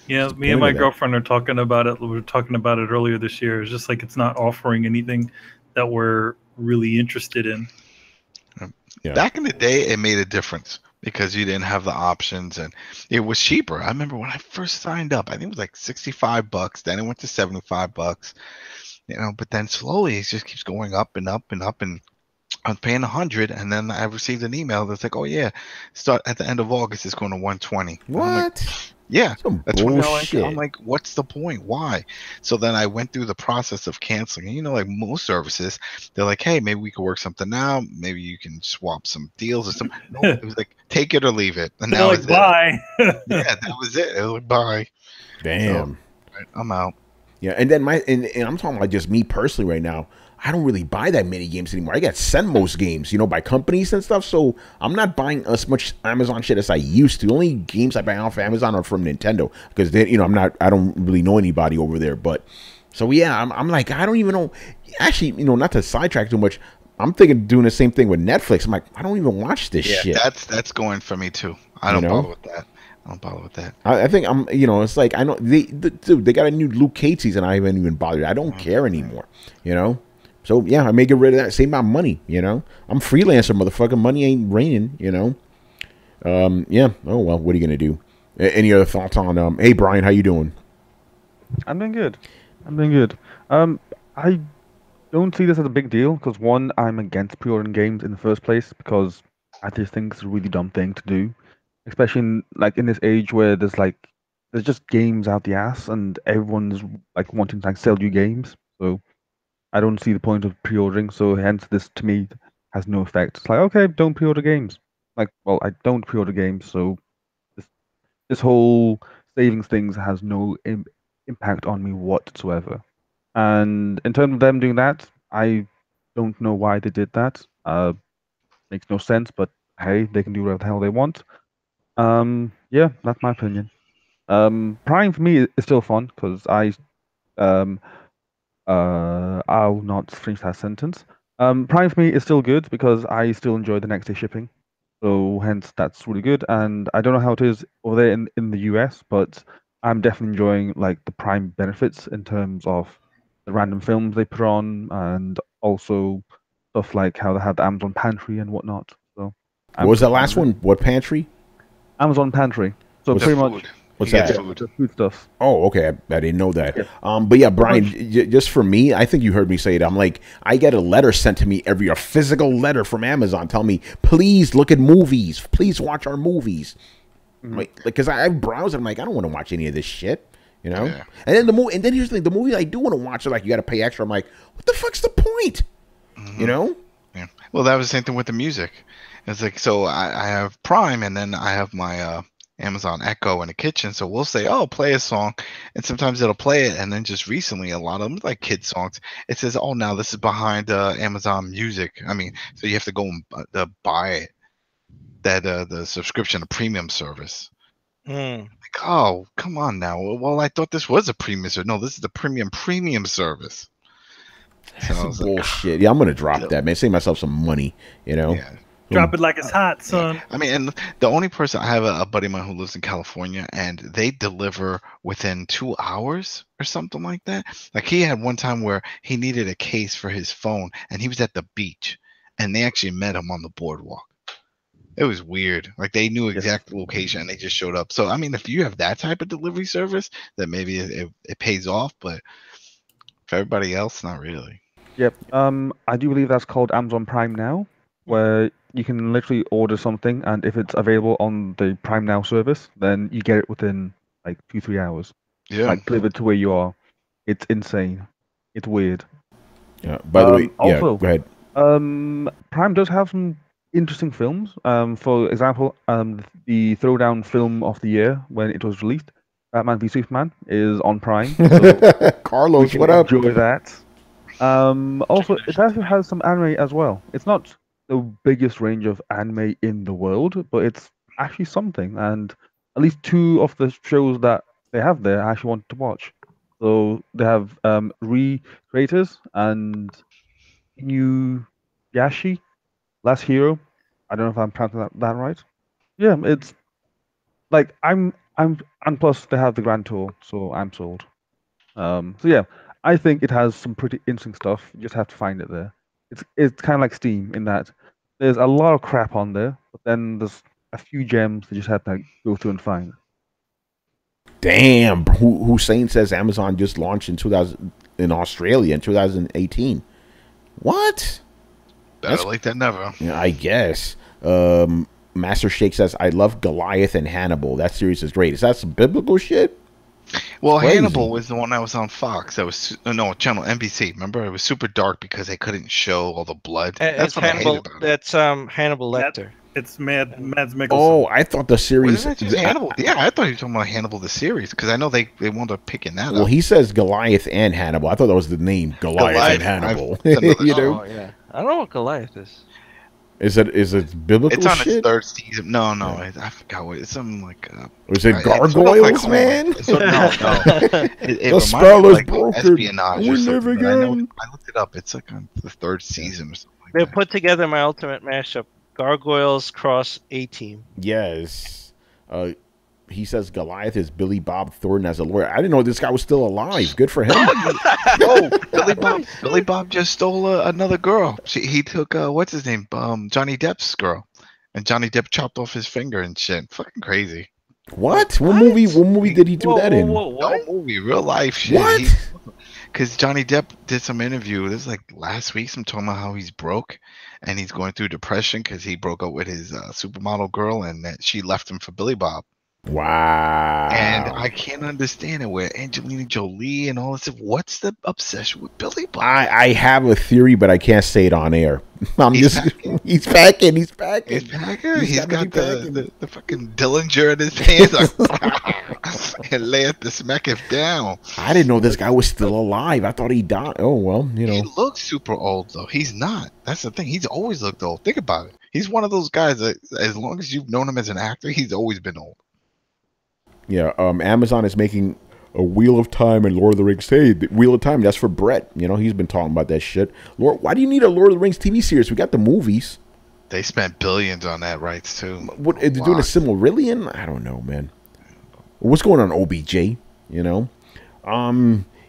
Yeah, me and my girlfriend are talking about it. We were talking about it earlier this year. It's just like it's not offering anything that we're really interested in. Yeah. Back in the day, it made a difference because you didn't have the options and it was cheaper. I remember when I first signed up, I think it was like $65. Then it went to $75. But then slowly it just keeps going up and up and up, and I was paying $100, and then I received an email that's like, oh yeah, start at the end of August, it's going to $120. What? Yeah, that's bullshit. I'm like, what's the point? Why? So then I went through the process of canceling. And like most services, they're like, hey, maybe we could work something out. Maybe you can swap some deals or something. No, it was like, take it or leave it. And that was bye. Yeah, that was it. It was like, bye. Damn. So, I'm out. Yeah, and then and I'm talking about just me personally right now. I don't really buy that many games anymore. I send most games, by companies and stuff. So I'm not buying as much Amazon shit as I used to. The only games I buy off Amazon are from Nintendo because they, I don't really know anybody over there. But so yeah, I'm like, I don't even know. Actually, not to sidetrack too much. I'm thinking of doing the same thing with Netflix. I'm like, I don't even watch this shit. That's going for me too. I don't bother with that. I don't bother with that. I think it's like I know they got a new Luke Cage season. I haven't even bothered. I don't care anymore. So, yeah, I may get rid of that. Save my money, I'm freelancer, motherfucker. Money ain't raining, Yeah. Oh, well, what are you going to do? Any other thoughts on... hey, Brian, how you doing? I'm doing good. I don't see this as a big deal because, one, I'm against pre-ordering games in the first place because I just think it's a really dumb thing to do, especially in this age where there's just games out the ass and everyone's wanting to sell you games. So I don't see the point of pre-ordering, so hence this to me has no effect. It's like, okay, don't pre-order games. I don't pre-order games, so this whole savings things has no impact on me whatsoever. And in terms of them doing that, I don't know why they did that. Makes no sense, but hey, they can do whatever the hell they want. Yeah, that's my opinion. Prime for me is still fun because I'll not finish that sentence. Prime for me is still good because I still enjoy the next day shipping. So hence that's really good. And I don't know how it is over there in the US, but I'm definitely enjoying the Prime benefits in terms of the random films they put on and also stuff like how they have the Amazon Pantry and whatnot. So what was that last one? What pantry? Amazon Pantry. So What's pretty much What's that? Food stuff. Oh, okay. I didn't know that. Yeah. But yeah, Brian, just for me, I think you heard me say it. I'm like, I get a letter sent to me a physical letter from Amazon telling me, please look at movies. Please watch our movies. Because I browse and I'm like, I don't want to watch any of this shit. You know, Yeah. and then the movie, and then here's the thing: the movies I do want to watch are like you got to pay extra. I'm like, what the fuck's the point? Mhm. You know? Yeah. Well, that was the same thing with the music. It's like, so I have Prime, and then I have my Amazon Echo in the kitchen. So we'll say, oh, play a song, and sometimes it'll play it. And then just recently, a lot of them like kid songs. It says, oh, now this is behind Amazon Music. I mean, so you have to go and buy that the subscription, the premium service. Mm. Like, oh, come on now. Well, I thought this was a premium service. No, this is the premium service. So I That's was like, bullshit. Yeah, I'm gonna drop that, man. Save myself some money. You know. yeah. Drop it like it's hot, son. I mean, and the only person I have a buddy of mine who lives in California, and they deliver within 2 hours or something like that. Like he had one time where he needed a case for his phone, and he was at the beach, and they actually met him on the boardwalk. It was weird. Like they knew exact location, and they just showed up. So I mean, if you have that type of delivery service, then maybe it pays off. But for everybody else, not really. Yep. I do believe that's called Amazon Prime Now, where you can literally order something, and if it's available on the Prime Now service, then you get it within like 2-3 hours, Yeah. like delivered to where you are. It's insane. It's weird. Yeah. By the way, yeah. also- Go ahead. Prime does have some interesting films. For example, the Throwdown film of the year when it was released, Batman v Superman, is on Prime. So Carlos, we what can up? enjoy that. Also, it actually has some anime as well. It's not the biggest range of anime in the world, but it's actually something. And at least 2 of the shows that they have there, I actually wanted to watch. So they have Recreators and Inuyasha, Last Hero. I don't know if I'm pronouncing that right. Yeah, it's like and plus they have the Grand Tour, so I'm sold. So yeah, I think it has some pretty interesting stuff. You just have to find it there. It's kind of like Steam in that there's a lot of crap on there, but then there's a few gems that you just have to go through and find. Damn, Hussein says Amazon just launched in Australia in 2018. What? Better late than never. Yeah, I guess. Master Shake says I love Goliath and Hannibal. That series is great. Is that some biblical shit? Well, Crazy. Hannibal was the one that was on Fox. That was no channel NBC. Remember, it was super dark because they couldn't show all the blood. That's what I hate about it. That's Hannibal Lecter. It's Mads Mikkelsen. Oh, I thought the series. Wasn't it just Hannibal? Yeah, I thought you were talking about Hannibal the series because I know they wound up picking that Well, up. he says Goliath and Hannibal. I thought that was the name, Goliath and Hannibal. You know, Oh yeah, I don't know what Goliath is. is it biblical It's on shit? its third season. No, I forgot what it's something like. Or is it It's sort of gargoyles, like Homeland. man? It's sort of- no. It The reminds spell me of, is like, broken. espionage We or live something, but I know again. I looked it up. It's like on the third season or something like They that. put together my ultimate mashup: Gargoyles cross A-Team. Yes. He says Goliath is Billy Bob Thornton as a lawyer. I didn't know this guy was still alive. Good for him. Oh, Billy Bob just stole another girl. He took what's his name, Johnny Depp's girl, and Johnny Depp chopped off his finger and shit. Fucking crazy. What? What movie did he do that in? No movie, real life shit. What? Because Johnny Depp did some interview. This was like last week. Some talking about how he's broke and he's going through depression because he broke up with his supermodel girl and that she left him for Billy Bob. Wow. And I can't understand it. Where Angelina Jolie and all this stuff. What's the obsession with Billy Bob? I have a theory, but I can't say it on air. He's packing. He's packing. He's packing. He's gotta got be packing. the fucking Dillinger in his pants. Like, and lay it to smack him down. I didn't know this guy was still alive. I thought he died. Oh well, you He know. looks super old though. He's not. That's the thing. He's always looked old. Think about it. He's one of those guys that, as long as you've known him as an actor, he's always been old. Yeah. Amazon is making a Wheel of Time and Lord of the Rings. Hey, the Wheel of Time. That's for Brett. You know, he's been talking about that shit. Lord, why do you need a Lord of the Rings TV series? We got the movies. They spent billions on that rights too. What they're doing a Silmarillion? I don't know, man. What's going on, OBJ? You know.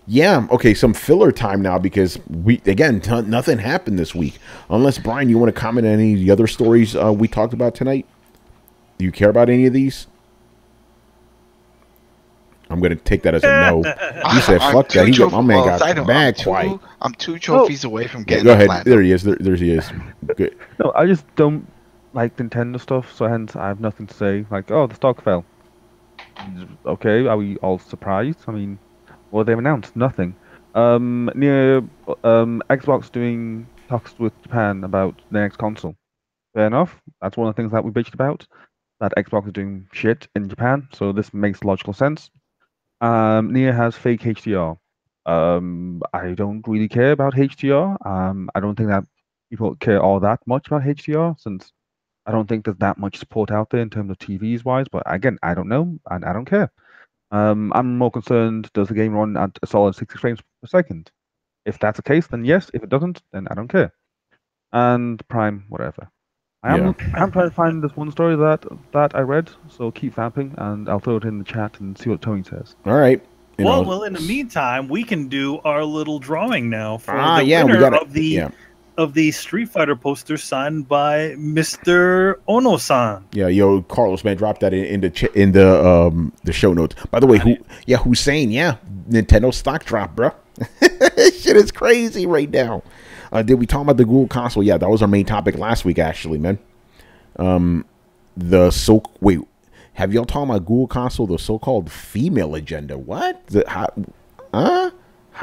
Yeah, okay, some filler time now because nothing happened this week. Unless, Brian, you want to comment on any of the other stories we talked about tonight? Do you care about any of these? I'm going to take that as a no. You said, fuck that. My man got mad quiet. I'm 2 trophies away from getting Go ahead. platinum. There he is. There he is. Good. No, I just don't like Nintendo stuff, so hence I have nothing to say. Like, oh, the stock fell. Okay, are we all surprised? I mean, what they've announced? Nothing. Near Xbox doing talks with Japan about the next console. Fair enough. That's one of the things that we bitched about. That Xbox is doing shit in Japan, so this makes logical sense. Nier has fake HDR. I don't really care about HDR. I don't think that people care all that much about HDR since I don't think there's that much support out there in terms of TVs wise. But again, I don't know and I don't care. I'm more concerned, does the game run at a solid 60 frames per second? If that's the case, then yes. If it doesn't, then I don't care. And Prime, whatever. Yeah. I'm trying to find this one story that I read, so keep vamping, and I'll throw it in the chat and see what Tony says. All right. Well, in the meantime, we can do our little drawing now for the we winner gotta, of the Street Fighter poster signed by Mr. Ono-san. Yeah, Carlos, man, drop that in the show notes. By the way, Hussein, Nintendo stock drop, bro. Shit is crazy right now. Did we talk about the Google console? Yeah, that was our main topic last week, actually, man. Have y'all talked about Google console, the so-called female agenda? What? How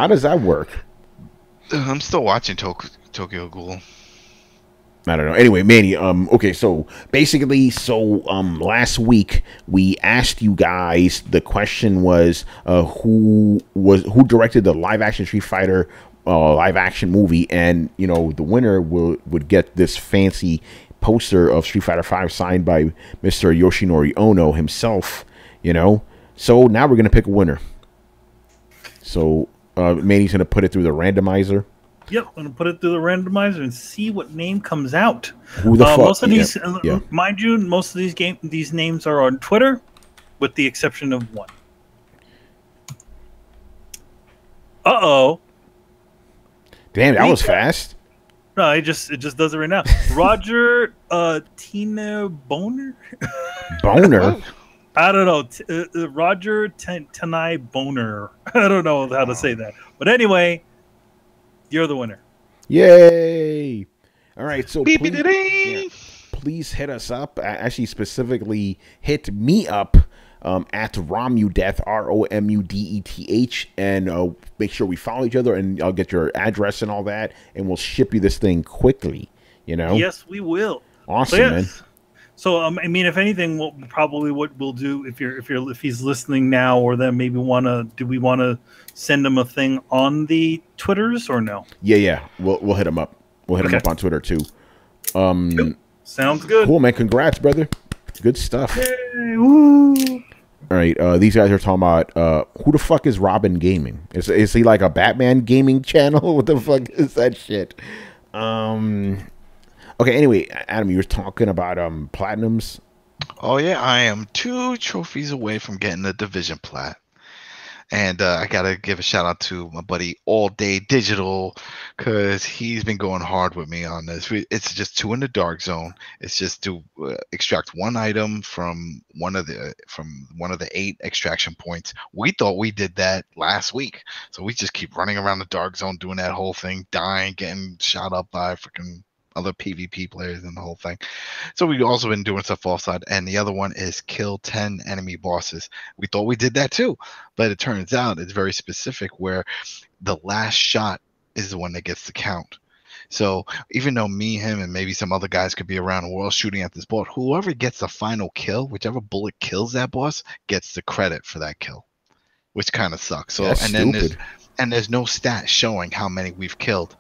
does that work? I'm still watching Tokyo Ghoul. I don't know. Anyway, Manny, okay, so basically, last week we asked you guys, the question was who directed the live action Street Fighter live action movie, and the winner would get this fancy poster of Street Fighter V signed by Mr. Yoshinori Ono himself, So now we're gonna pick a winner. So Manny's gonna put it through the randomizer. Yep, I'm gonna put it through the randomizer and see what name comes out. Who the fuck? Most of these, mind you, most of these names are on Twitter, with the exception of one. Uh-oh. Damn, that was fast. No, it just does it right now. Roger Tina Boner? Boner? I don't know. Roger Tanai Boner. I don't know how to say that. But anyway, you're the winner. Yay! All right, so please hit us up. Actually, specifically, hit me up at Romudeth, ROMUDETH, and make sure we follow each other, and I'll get your address and all that, and we'll ship you this thing quickly. Yes, we will. Awesome, man. So I mean, if anything, what we'll do if he's listening now, or then maybe do we want to send him a thing on the Twitters or no? Yeah, we'll hit him up. We'll hit him up on Twitter too. Sounds good. Cool, man. Congrats, brother. Good stuff. Yay, woo. All right, these guys are talking about who the fuck is Robin Gaming? Is he like a Batman gaming channel? What the fuck is that shit? Okay, anyway, Adam, you were talking about platinums. Oh yeah, I am 2 trophies away from getting the Division plat. And I gotta give a shout out to my buddy All Day Digital, because he's been going hard with me on this. It's just 2 in the dark zone. It's just to extract 1 item from one of the 8 extraction points. We thought we did that last week, so we just keep running around the dark zone doing that whole thing, dying, getting shot up by freaking other PvP players and the whole thing. So we've also been doing stuff offside, and the other one is kill 10 enemy bosses. We thought we did that too, but it turns out it's very specific, where the last shot is the one that gets the count. So even though me, him, and maybe some other guys could be around, we're all shooting at this boss, whoever gets the final kill, whichever bullet kills that boss, gets the credit for that kill, which kind of sucks. So there's no stat showing how many we've killed.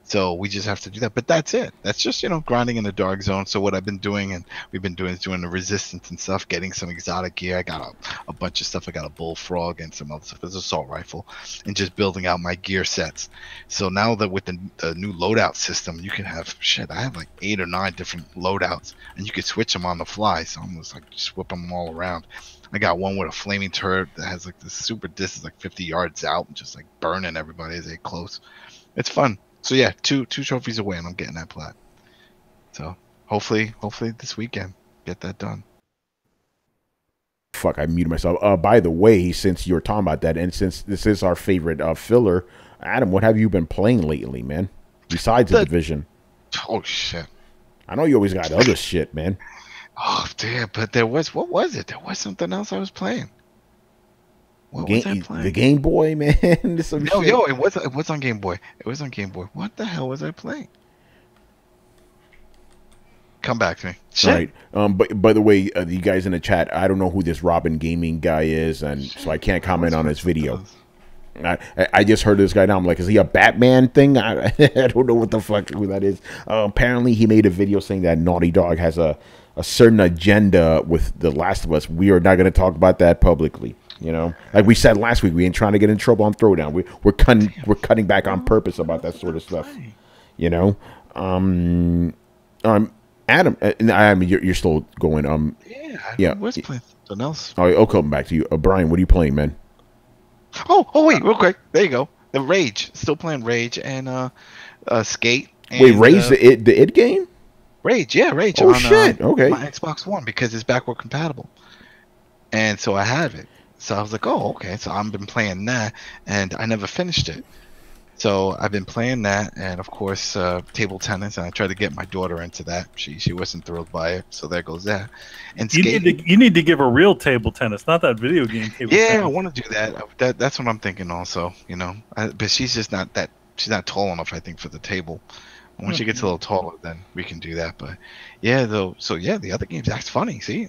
So we just have to do that. But that's it. That's just, grinding in the dark zone. So what I've been doing, and we've been doing, is doing the resistance and stuff, getting some exotic gear. I got a bunch of stuff. I got a bullfrog and some other stuff. There's an assault rifle, and just building out my gear sets. So now that with the new loadout system, you can have I have like 8 or 9 different loadouts, and you can switch them on the fly. So I'm just like just whipping them all around. I got one with a flaming turret that has like this super distance, like 50 yards out, and just like burning everybody as they get close. It's fun. So yeah, two trophies away, and I'm getting that plat. So hopefully this weekend get that done. Fuck, I muted myself. By the way, since you're talking about that, and since this is our favorite filler, Adam, what have you been playing lately, man? Besides the Division. Oh shit! I know you always got other shit, man. Oh damn! But there was what was it? There was something else I was playing. What was I playing? The Game Boy, man. Some Yo, shit. yo, it was on Game Boy. It was on Game Boy. What the hell was I playing? Come back to me. Shit. All right. But by the way, you guys in the chat, I don't know who this Robin Gaming guy is, and so I can't comment on his video. I just heard this guy now. I'm like, is he a Batman thing? I don't know what the fuck who that is. Apparently, he made a video saying that Naughty Dog has a certain agenda with The Last of Us. We are not going to talk about that publicly. You know, like we said last week, we ain't trying to get in trouble on Throwdown. We're cutting back on purpose about that sort of stuff. You know, Adam, I mean, you're still going. Yeah, I was playing something else. Oh, I'll come back to you, Brian. What are you playing, man? Oh, wait, real quick. There you go. The Rage, still playing Rage and Skate. And, Wait, Rage the id game? Rage, yeah, Rage. Oh on, shit! Okay. My Xbox One because it's backward compatible, and so I have it. So I was like, oh, okay. So I've been playing that, and I never finished it. So I've been playing that, and of course, table tennis. And I tried to get my daughter into that. She wasn't thrilled by it, so there goes that. And you need to give her real table tennis, not that video game table tennis. Yeah, I want to do that. That's what I'm thinking. Also, you know, but she's just not that. She's not tall enough, I think, for the table. When she gets a little taller, then we can do that. But yeah, though. So yeah, the other games. That's funny. See,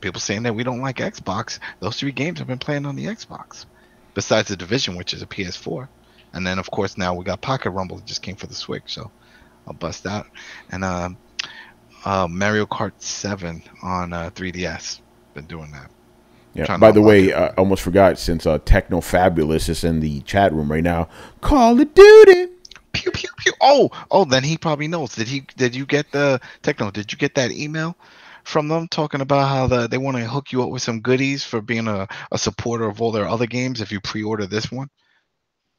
people saying that we don't like Xbox. Those 3 games I've been playing on the Xbox, besides the Division, which is a PS4. And then, of course, now we got Pocket Rumble that just came for the Switch, so I'll bust out. And Mario Kart 7 on 3DS. Been doing that. Yeah. By the way, I almost forgot, since Techno Fabulous is in the chat room right now. Call of Duty. Pew pew pew. Oh, then he probably knows. Did you get the Techno? Did you get that email from them talking about how they want to hook you up with some goodies for being a supporter of all their other games if you pre-order this one?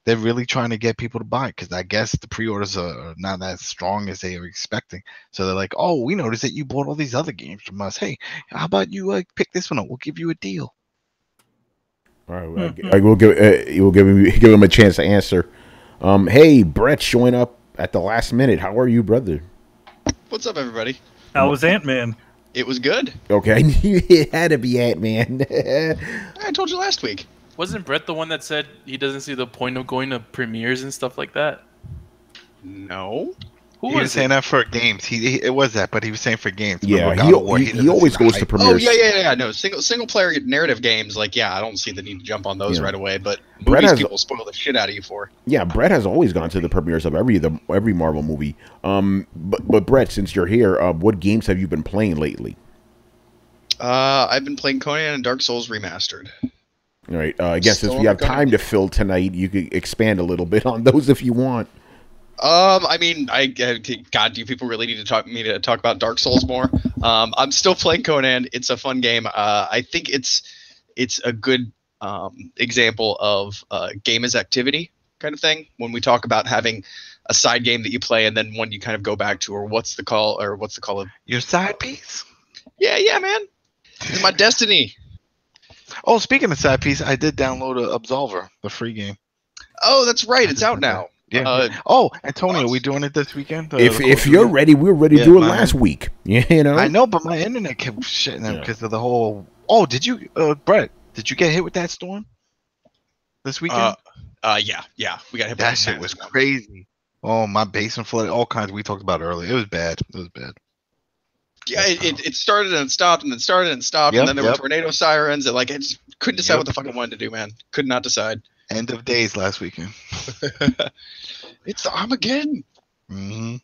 They're really trying to get people to buy it because I guess the pre-orders are not as strong as they were expecting. So they're like, oh, we noticed that you bought all these other games from us. Hey, how about you pick this one up? We'll give you a deal. All right, I will give him a chance to answer. Hey, Brett showing up at the last minute. How are you, brother? What's up, everybody? How was Ant-Man? It was good. Okay, it had to be Ant-Man. I told you last week. Wasn't Brett the one that said he doesn't see the point of going to premieres and stuff like that? No. He was saying that for games. It was that, but he was saying for games. Yeah, he always goes to premieres. Oh yeah. No, single player narrative games. Like, yeah, I don't see the need to jump on those right away. But movies, people spoil the shit out of you for. Yeah, Brett has always gone to the premieres of every Marvel movie. But Brett, since you're here, what games have you been playing lately? I've been playing Conan and Dark Souls Remastered. All right. I guess since we have time to fill tonight, you could expand a little bit on those if you want. I mean, God, do people really need to talk about Dark Souls more? I'm still playing Conan. It's a fun game. I think it's a good example of game as activity kind of thing. When we talk about having a side game that you play and then one you kind of go back to, or what's the call of your side piece? Yeah, man. It's my destiny. Oh, speaking of side piece, I did download Absolver, the free game. Oh, that's right. It's out now. Yeah. Antonio, are we doing it this weekend? If you're ready, we were ready to do it last week. You know. I know, but my internet kept shitting out because of the whole. Oh, did you, Brett? Did you get hit with that storm this weekend? Yeah. We got hit. That shit was crazy. Oh, my basement flooded. All kinds. We talked about earlier. It was bad. Yeah, it started and stopped and then started and stopped, and then there were tornado sirens, and I just couldn't decide what the fuck I wanted to do, man. Could not decide. End of days last weekend. It's Armageddon. Mm-hmm.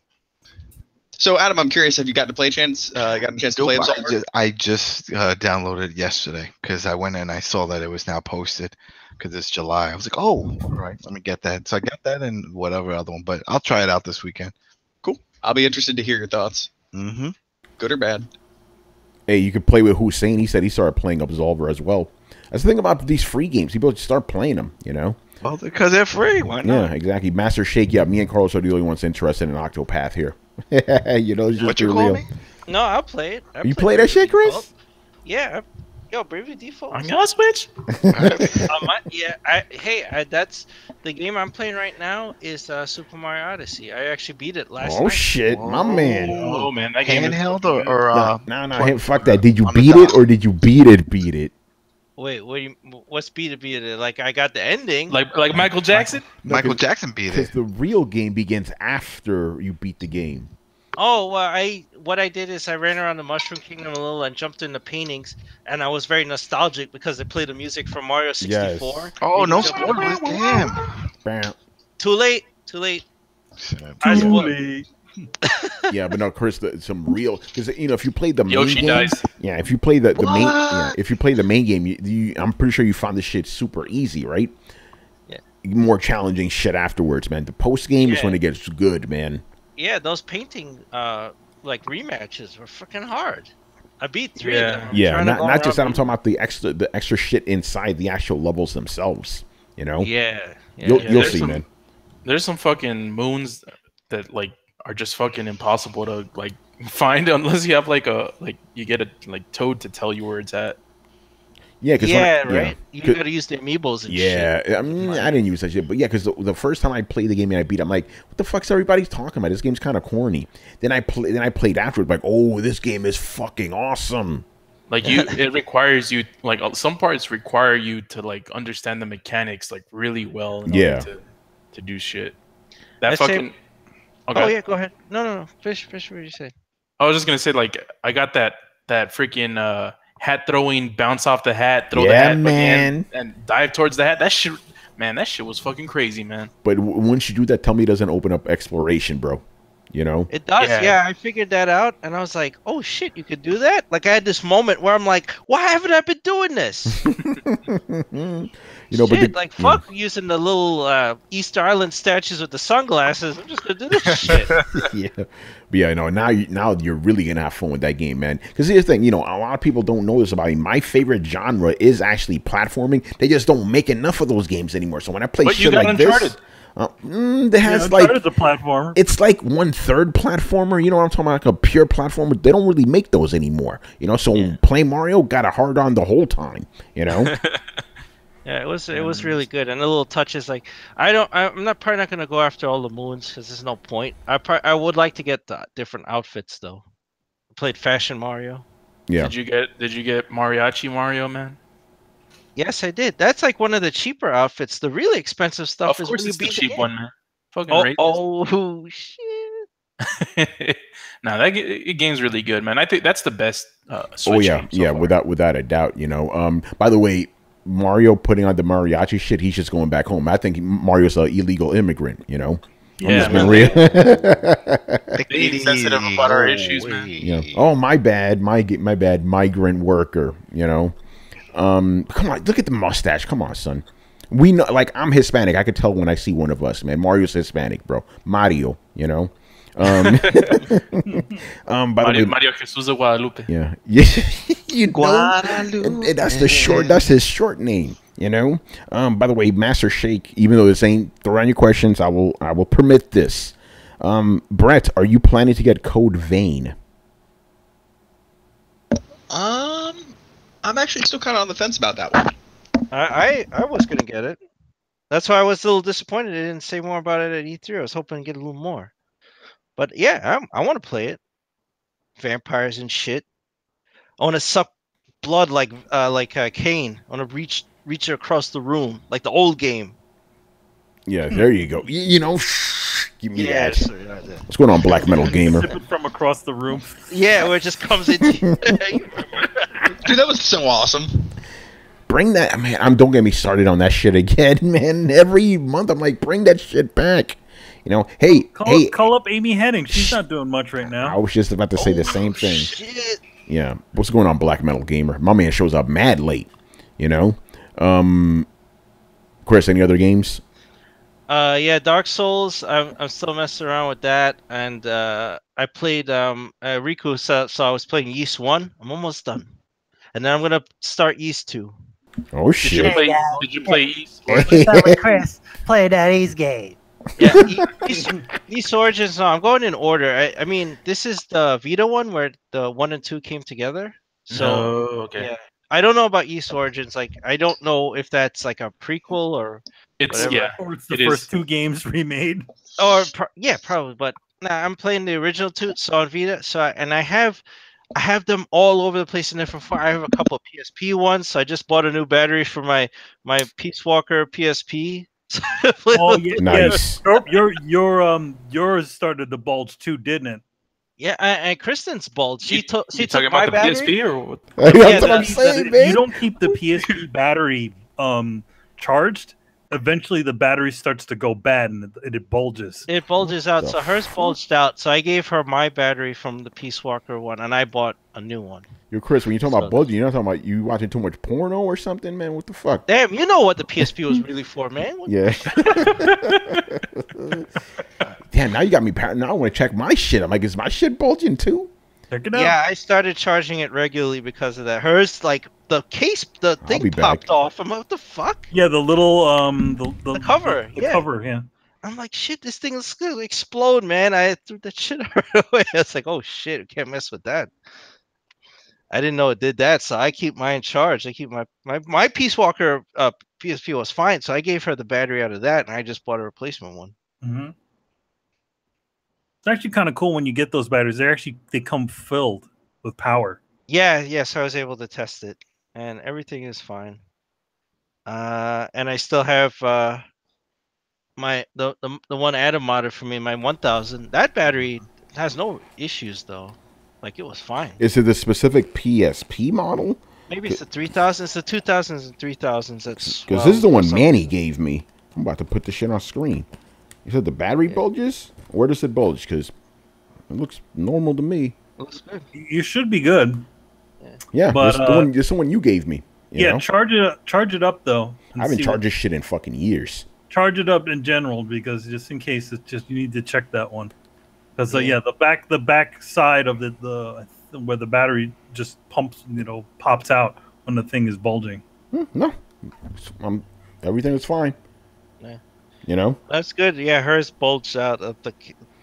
So, Adam, I'm curious, have you gotten a chance to play Absolver? I just downloaded it yesterday because I went and I saw that it was now posted because it's July. I was like, oh, all right, let me get that. So I got that and whatever other one, but I'll try it out this weekend. Cool. I'll be interested to hear your thoughts. Mm-hmm. Good or bad? Hey, you could play with Hussein. He said he started playing Absolver as well. That's the thing about these free games. People just start playing them, you know? Well, because they're free. Why not? Yeah, exactly. Master Shake, me and Carlos are the only ones interested in Octopath here. You know, it's just what you call me? No, I'll play it. You play that shit, Chris? Yeah. Yo, Bravely Default. On your Switch? That's the game I'm playing right now. Is Super Mario Odyssey. I actually beat it last Oh night. shit, my man. Oh man, that game is Handheld fucking good. or No, hey, fuck that. Did you on the beat it dock. or did you beat it? Beat it. Wait, what's beat it? Like I got the ending. like Michael Jackson? Michael Jackson beat Because it. the real game begins after you beat the game. Oh, well, what I did is I ran around the Mushroom Kingdom a little and jumped into paintings, and I was very nostalgic because they played the music from Mario 64. Yes. Oh, no Jump- spoilers. Damn. Bam. Too late. I Too spoiled- late. Yeah, but no, Chris, some real because if you play the main Yoshi game, dies. yeah, if you play the main, yeah, What? if you play the main game, I'm pretty sure you found this shit super easy, right? Yeah. More challenging shit afterwards, man. The post game is Yeah. when it gets good, man. Yeah, those painting like rematches were freaking hard. I beat 3 Yeah. of them. I'm Yeah, trying to go not just that. around I'm talking about the extra shit inside the actual levels themselves. You know, Yeah. you'll there's see, some- man. There's some fucking moons that like are just fucking impossible to like find unless you have you get a Toad to tell you where it's at. Yeah, because right. You Could- gotta use the amiibos and shit. Yeah, I mean, I didn't use that shit, but yeah, because the first time I played the game and I beat it, I'm like, what the fuck's everybody's talking about? This game's kind of corny. Then I played afterwards, like, oh, this game is fucking awesome. Like it requires you some parts require you to like understand the mechanics like really well in Yeah. order to do shit. That I'd say- fucking. Okay. Oh yeah, go ahead. No. Fish. What did you say? I was just gonna say like I got that freaking hat throwing, bounce off the hat, throw the Yeah, hat man. again, and dive towards the hat. That shit was fucking crazy, man. But once you do that, tell me it doesn't open up exploration, bro. You know? It does. Yeah. Yeah, I figured that out, and I was like, "Oh shit, you could do that!" Like I had this moment where I'm like, "Why haven't I been doing this?" You know, Shit, but like fuck using the little Easter Island statues with the sunglasses. I'm just gonna do this shit. yeah, but yeah, no. Now you're really gonna have fun with that game, man. Because here's the thing, a lot of people don't know this about me. My favorite genre is actually platforming. They just don't make enough of those games anymore. So when I play But you shit got like Uncharted. this, that has Uncharted's a platformer. it's like 1/3 platformer. You know what I'm talking about? Like a pure platformer. They don't really make those anymore. So play Mario got a hard on the whole time. Yeah, it was really good, and the little touches like I'm probably not gonna go after all the moons because there's no point. I would like to get the different outfits though. I played Fashion Mario. Yeah. Did you get Mariachi Mario, man? Yes, I did. That's like one of the cheaper outfits. The really expensive stuff Of is course when you it's the beat cheap game. one, man. Fucking Oh, racist. oh shit! Nah, that game's really good, man. I think that's the best Switch Oh yeah, game so far. without a doubt. By the way, Mario putting on the mariachi shit, he's just going back home. I think Mario's an illegal immigrant. I'm Yeah, just being man. real. Being sensitive about our issues, man. Oh, my bad, my bad, migrant worker. Come on, look at the mustache. Come on, son. We know, like, I'm Hispanic. I could tell when I see one of us, man. Mario's Hispanic, bro. Mario, by the way, Mario Jesus de Guadalupe. yeah, and that's that's his short name. By the way, Master Shake. Even though this ain't throw on your questions, I will permit this. Brett, are you planning to get Code Vein? I'm actually still kind of on the fence about that one. I was gonna get it. That's why I was a little disappointed they didn't say more about it at E3. I was hoping to get a little more. But yeah, I want to play it. Vampires and shit. I want to suck blood like Kane. I want to reach across the room like the old game. Yeah, there you go. Give me that. Yes. What's going on, Black Metal Gamer? Sip it from across the room. Yeah, where it just comes into. Dude, that was so awesome. Bring that, man. Don't get me started on that shit again, man. Every month I'm like, bring that shit back. Hey, Call up Amy Henning. She's not doing much right I now. was just about to say the same thing. Shit. Yeah. What's going on, Black Metal Gamer? My man shows up mad late. Chris, any other games? Yeah, Dark Souls. I'm still messing around with that, and I played Riku. So I was playing Yeast 1. I'm almost done, and then I'm gonna start Yeast 2. Oh Did you shit. play East? Start with Chris. Play that East game. Yeah, Yeast Origins. No, I'm going in order. I mean, this is the Vita one where the 1 and 2 came together. So Oh, okay. yeah, I don't know about East Origins. Like, I don't know if that's like a prequel or It's whatever. yeah. Or it's the It first is. 2 games remade. Or yeah, probably. But nah, I'm playing the original 2, so on Vita. So I have them all over the place in different form. I have a couple of PSP ones. So I just bought a new battery for my Peace Walker PSP. Oh yeah, Nice. yours started to bulge too, didn't it? Yeah, and Kristen's bald. She You took talking my about the battery. PSP or what? That's Yeah, what I'm that's- saying, If you man. don't keep the PSP battery charged, eventually the battery starts to go bad and it bulges. It bulges out. the So hers fuck? bulged out. So I gave her my battery from the Peace Walker one, and I bought a new one. Yo, Chris, when you talking So- about bulging, you're not talking about you watching too much porno or something, man. What the fuck? Damn, you know what the PSP was really for, man. What- Yeah. Damn, now you got me. Now I want to check my shit. I'm like, is my shit bulging too? Check it out. Yeah, I started charging it regularly because of that. Hers, like the case, the be thing back. popped off. I'm like, what the fuck? Yeah, the little The cover, the yeah. cover, yeah. I'm like, shit, this thing is gonna explode, man. I threw that shit away. It's like, oh shit, we can't mess with that. I didn't know it did that, so I keep mine charged. I keep my Peace Walker PSP was fine, so I gave her the battery out of that, and I just bought a replacement one. Mm-hmm. It's actually kind of cool when you get those batteries. They come filled with power. Yeah, so I was able to test it, and everything is fine. And I still have my the one Adam modded for me, my 1000. That battery has no issues though. Like it was fine. Is it the specific PSP model? Maybe it's the 3000s, it's the 2000s and 3000s. That's Because this is the one Manny gave me. I'm about to put the shit on screen. You said the battery bulges? Where does it bulge? Because it looks normal to me. Looks good. You should be good. Yeah, But, this is the one you gave me. You Yeah, know? charge it up though. and I haven't see charged this shit in fucking years. charge it up in general because just in case it's just you need to check that one because Yeah. the back side of the where the battery just pumps pops out when the thing is bulging. No, everything is fine. Yeah. You know, That's good. Yeah, hers bulged out of the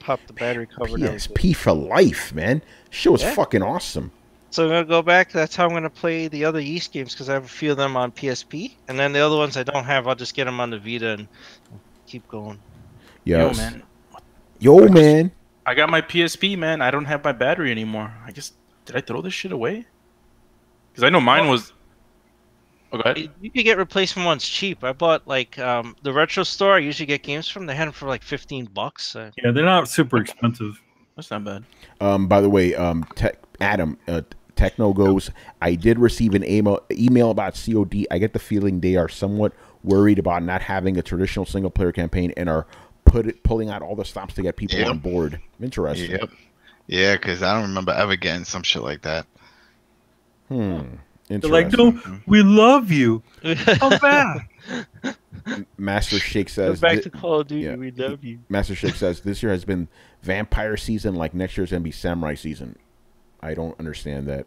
pop the battery cover. and everything. PSP for life, man. Shit was Yeah. fucking awesome. So I'm gonna go back. That's how I'm gonna play the other Yeast games because I have a few of them on PSP, and then the other ones I don't have, I'll just get them on the Vita and keep going. Yes. man. Yo, man. I got my PSP, man. I don't have my battery anymore. I guess did I throw this shit away? Because I know mine was. Oh, go ahead. You can get replacement ones cheap. I bought like the retro store. I usually get games from. They had them for like $15. Yeah, they're not super expensive. That's not bad. By the way, Adam, Techno goes, I did receive an email about COD. I get the feeling they are somewhat worried about not having a traditional single player campaign and are pulling out all the stops to get people on board. Interesting. Yep. Yeah, because I don't remember ever getting some shit like that. Interesting. They're like, no, we love you. Come back. Master Shake Go says, back to Call of Duty. yeah. We love you. Master Shake says, this year has been vampire season, like next year's going to be samurai season. I don't understand that.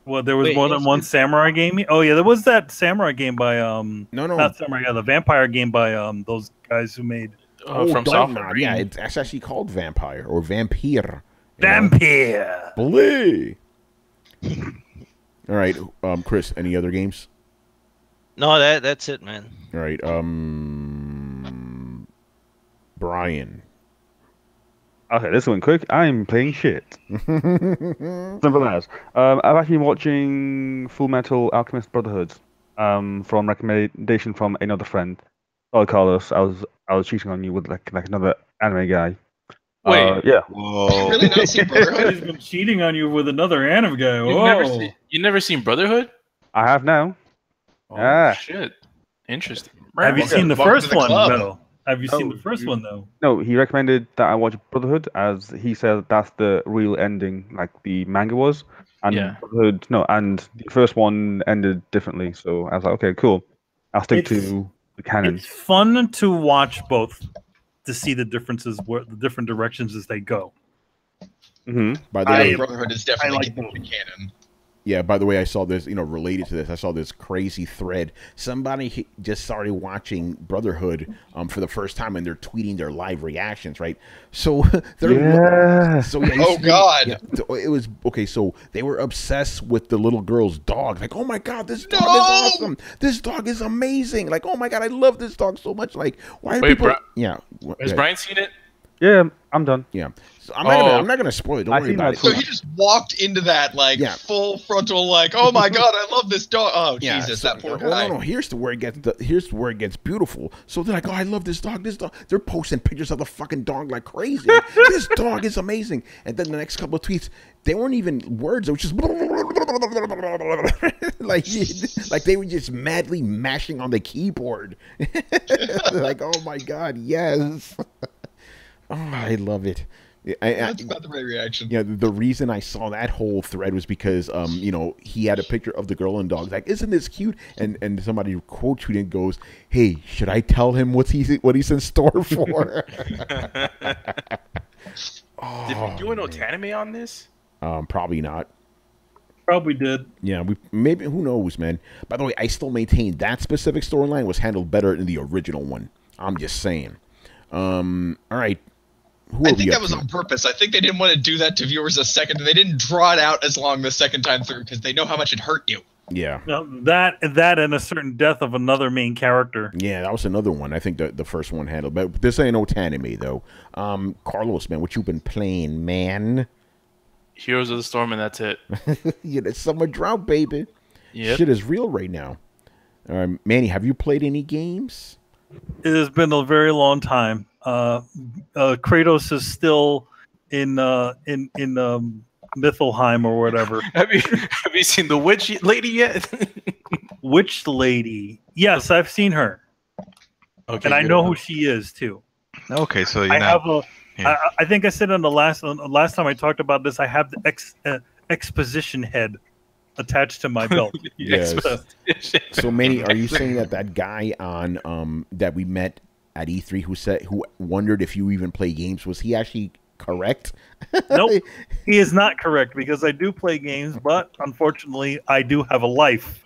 Well, there was Wait, more than one samurai game. Oh yeah, there was that samurai game by No. not samurai, the vampire game by those guys who made From Dark South. Knight. Yeah, it's actually called Vampire or Vampire. Vampire. Blee. All right, Chris. Any other games? No, that's it, man. All right, Brian. Okay, this one quick. I'm playing shit. Simple as. I've actually been watching Full Metal Alchemist Brotherhood. From recommendation from another friend. Oh, Carlos, I was cheating on you with like another anime guy. Wait. Yeah. Whoa. Really not seen Brotherhood? He's been cheating on you with another anime guy. Whoa. You never seen Brotherhood? I have now. Oh Ah. shit! Interesting. Have you Welcome- seen the welcome to first the one club. though? Have you seen Oh, the first one though? No, he recommended that I watch Brotherhood as he said that's the real ending, like the manga was. And Yeah. Brotherhood, no, and the first one ended differently. So I was like, okay, cool. I'll stick It's- to the canon. It's fun to watch both to see the differences, where the different directions as they go. Hmm. By the I way, think Brotherhood is definitely like getting both. the canon. Yeah, by the way, I saw this, related to this, I saw this crazy thread. Somebody just started watching Brotherhood for the first time, and they're tweeting their live reactions, right? So they're Oh, God. Yeah, so it was okay. So they were obsessed with the little girl's dog. Like, oh my God, this dog is awesome. This dog is amazing. Like, oh my God, I love this dog so much. Like, why are people? Has Brian seen it? Yeah, I'm done. Yeah. So I'm not gonna spoil it. Don't worry about it. So he just walked into that full frontal, like, oh my God, I love this dog. Oh Jesus, that poor guy. No. Here's where it gets beautiful. So they're like, oh, I love this dog. This dog. They're posting pictures of the fucking dog like crazy. Like, this dog is amazing. And then the next couple of tweets, they weren't even words. It was just like they were just madly mashing on the keyboard. Like, oh my God, yes. Oh, I love it. That's about the right reaction. Yeah, the reason I saw that whole thread was because, he had a picture of the girl and dog. Like, isn't this cute? And somebody quote tweeted and goes, "Hey, should I tell him what he's in store for?" Did we do an Otanime on this? Probably not. Probably did. Yeah, maybe. Who knows, man? By the way, I still maintain that specific storyline was handled better in the original one. I'm just saying. All right. I think that was on purpose. I think they didn't want to do that to viewers a second. They didn't draw it out as long the second time through because they know how much it hurt you. Yeah. No, that and a certain death of another main character. Yeah, that was another one. I think the first one handled. But this ain't Otanime, though. Carlos, man, what you been playing, man? Heroes of the Storm, and that's it. Yeah, that's summer drought, baby. Yep. Shit is real right now. Manny, have you played any games? It has been a very long time. Kratos is still in Mithelheim or whatever. Have you seen the witch lady yet? Witch lady? Yes, I've seen her. Okay, and I know who she is too. Okay, so I think I said on the last time I talked about this, I have the exposition head attached to my belt. Yes. So, Manny, are you saying that guy on that we met at E3 who wondered if you even play games, was he actually correct? Nope, he is not correct because I do play games, but unfortunately, I do have a life,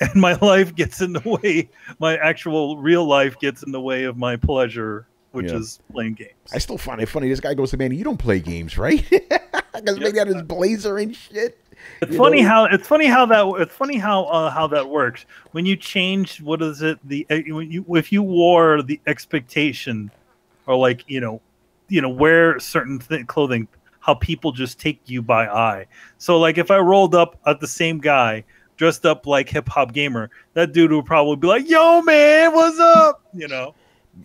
and my life gets in the way. My actual real life gets in the way of my pleasure, which is playing games. I still find it funny. This guy goes to Manny, "You don't play games, right?" Because Manny had his blazer and shit. It's funny how that works. When you change, what is it? If you wore the expectation, or wear certain clothing, how people just take you by eye. So like if I rolled up at the same guy dressed up like Hip Hop Gamer, that dude would probably be like, "Yo, man, what's up?"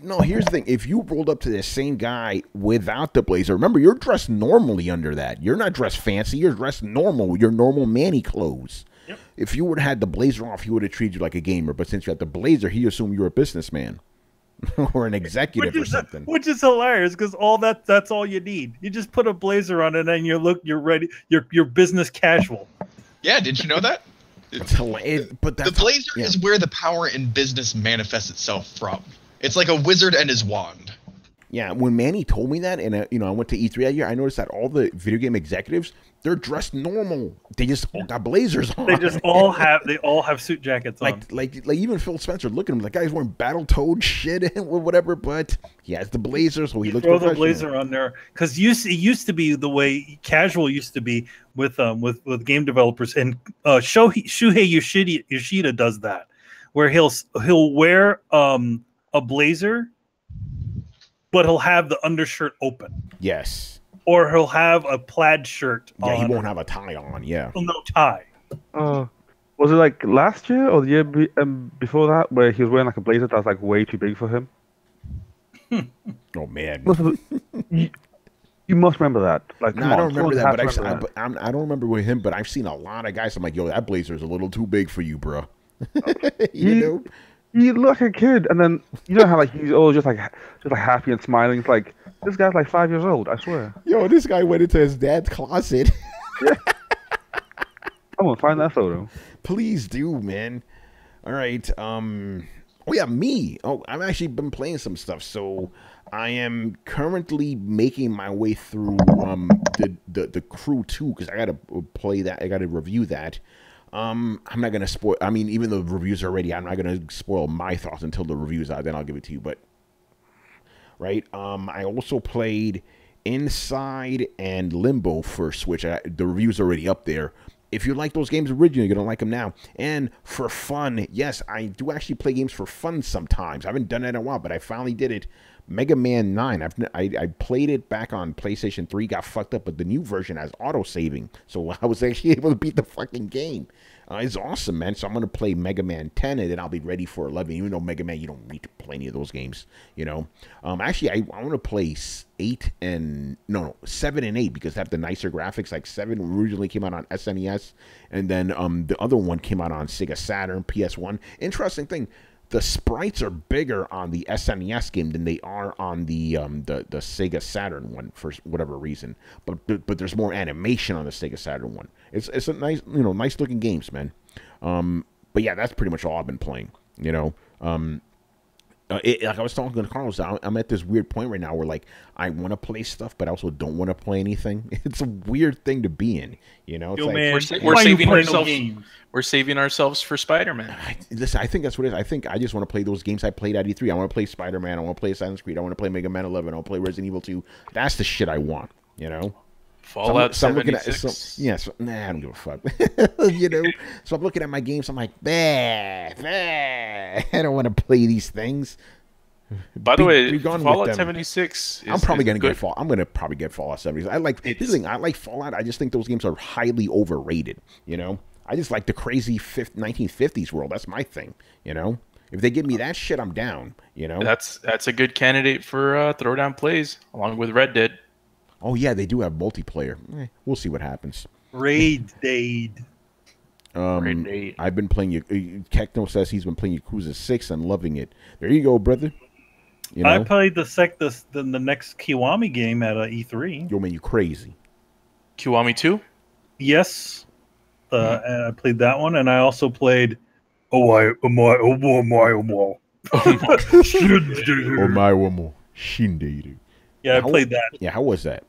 No, here's the thing. If you rolled up to the same guy without the blazer, remember, you're dressed normally under that. You're not dressed fancy. You're dressed normal. Your normal Manny clothes. Yep. If you would have had the blazer off, he would have treated you like a gamer. But since you had the blazer, he assumed you were a businessman or an executive or something. Which is hilarious because that's all you need. You just put a blazer on and then you're ready. You're business casual. Yeah, did you know that? It's hilarious. But the blazer is where the power in business manifests itself from. It's like a wizard and his wand. Yeah, when Manny told me that, and I went to E3 that year, I noticed that all the video game executives, they're dressed normal. They just all got blazers on. They all have suit jackets on. Like even Phil Spencer, look at him, like guy's wearing Battletoad shit and whatever, but he has the blazer, so he looks throw professional. The blazer on there because it used to be the way casual used to be with game developers, and Shuhei Yoshida does that, where he'll wear a blazer, but he'll have the undershirt open. Yes. Or he'll have a plaid shirt on. Yeah, he won't have a tie on, yeah. No tie. Was it like last year or the year before that where he was wearing like a blazer that was like way too big for him? Oh, man. You must remember that. Like, no, I don't remember that, but I don't remember with him, but I've seen a lot of guys. I'm like, yo, that blazer is a little too big for you, bro. You know? You look like a kid, and then you know how like he's always just like happy and smiling. It's like this guy's like 5 years old. I swear. Yo, this guy went into his dad's closet. Yeah. I'm gonna find that photo. Please do, man. All right. Oh yeah, me. Oh, I've actually been playing some stuff. So, I am currently making my way through the Crew 2 because I gotta play that. I gotta review that. I'm not gonna spoil. I mean, even though the reviews are ready, I'm not gonna spoil my thoughts until the reviews are. Then I'll give it to you. But right, I also played Inside and Limbo for Switch. The reviews are already up there. If you like those games originally, you're going to like them now. And for fun, yes, I do actually play games for fun sometimes. I haven't done that in a while, but I finally did it. Mega Man 9. I played it back on PlayStation 3, got fucked up, but the new version has auto-saving. So I was actually able to beat the fucking game. It's awesome, man. So I'm going to play Mega Man 10, and then I'll be ready for 11. Even though Mega Man, you don't need to play any of those games, you know. Actually, I want to play 7 and 8 because they have the nicer graphics. Like 7 originally came out on SNES, and then the other one came out on Sega Saturn, PS1. Interesting thing, the sprites are bigger on the SNES game than they are on the Sega Saturn one for whatever reason. But there's more animation on the Sega Saturn one. It's a nice nice looking games, man. But yeah, that's pretty much all I've been playing. You know, like I was talking to Carlos, I'm at this weird point right now where like I want to play stuff, but I also don't want to play anything. It's a weird thing to be in. You know, it's Yo, like, man, we're why you saving playing no ourselves. games? We're saving ourselves for Spider-Man. Listen, I think that's what it is. I think I just want to play those games I played at E3. I want to play Spider-Man. I want to play Assassin's Creed. I want to play Mega Man 11. I want to play Resident Evil 2. That's the shit I want, you know? Fallout so I'm looking 76. I don't give a fuck. You know? So I'm looking at my games. I'm like, I don't want to play these things. By the way, Be gone with Fallout them. 76. I'm probably gonna get Fallout. I'm gonna probably get Fallout 76. I like this thing. I like Fallout. I just think those games are highly overrated. You know, I just like the crazy 1950s world. That's my thing. You know, if they give me that shit, I'm down. You know, That's a good candidate for Throwdown plays along with Red Dead. oh yeah, they do have multiplayer. We'll see what happens. Raid Dade. Red Dead. I've been playing. Kekno says he's been playing Yakuza 6 and loving it. There you go, brother. You know, I played the next Kiwami game at E3. yo man, you crazy. Kiwami 2? Yes, and I played that one, and I also played. Oh my! Shinderu. Yeah, I played that. Yeah, how was that?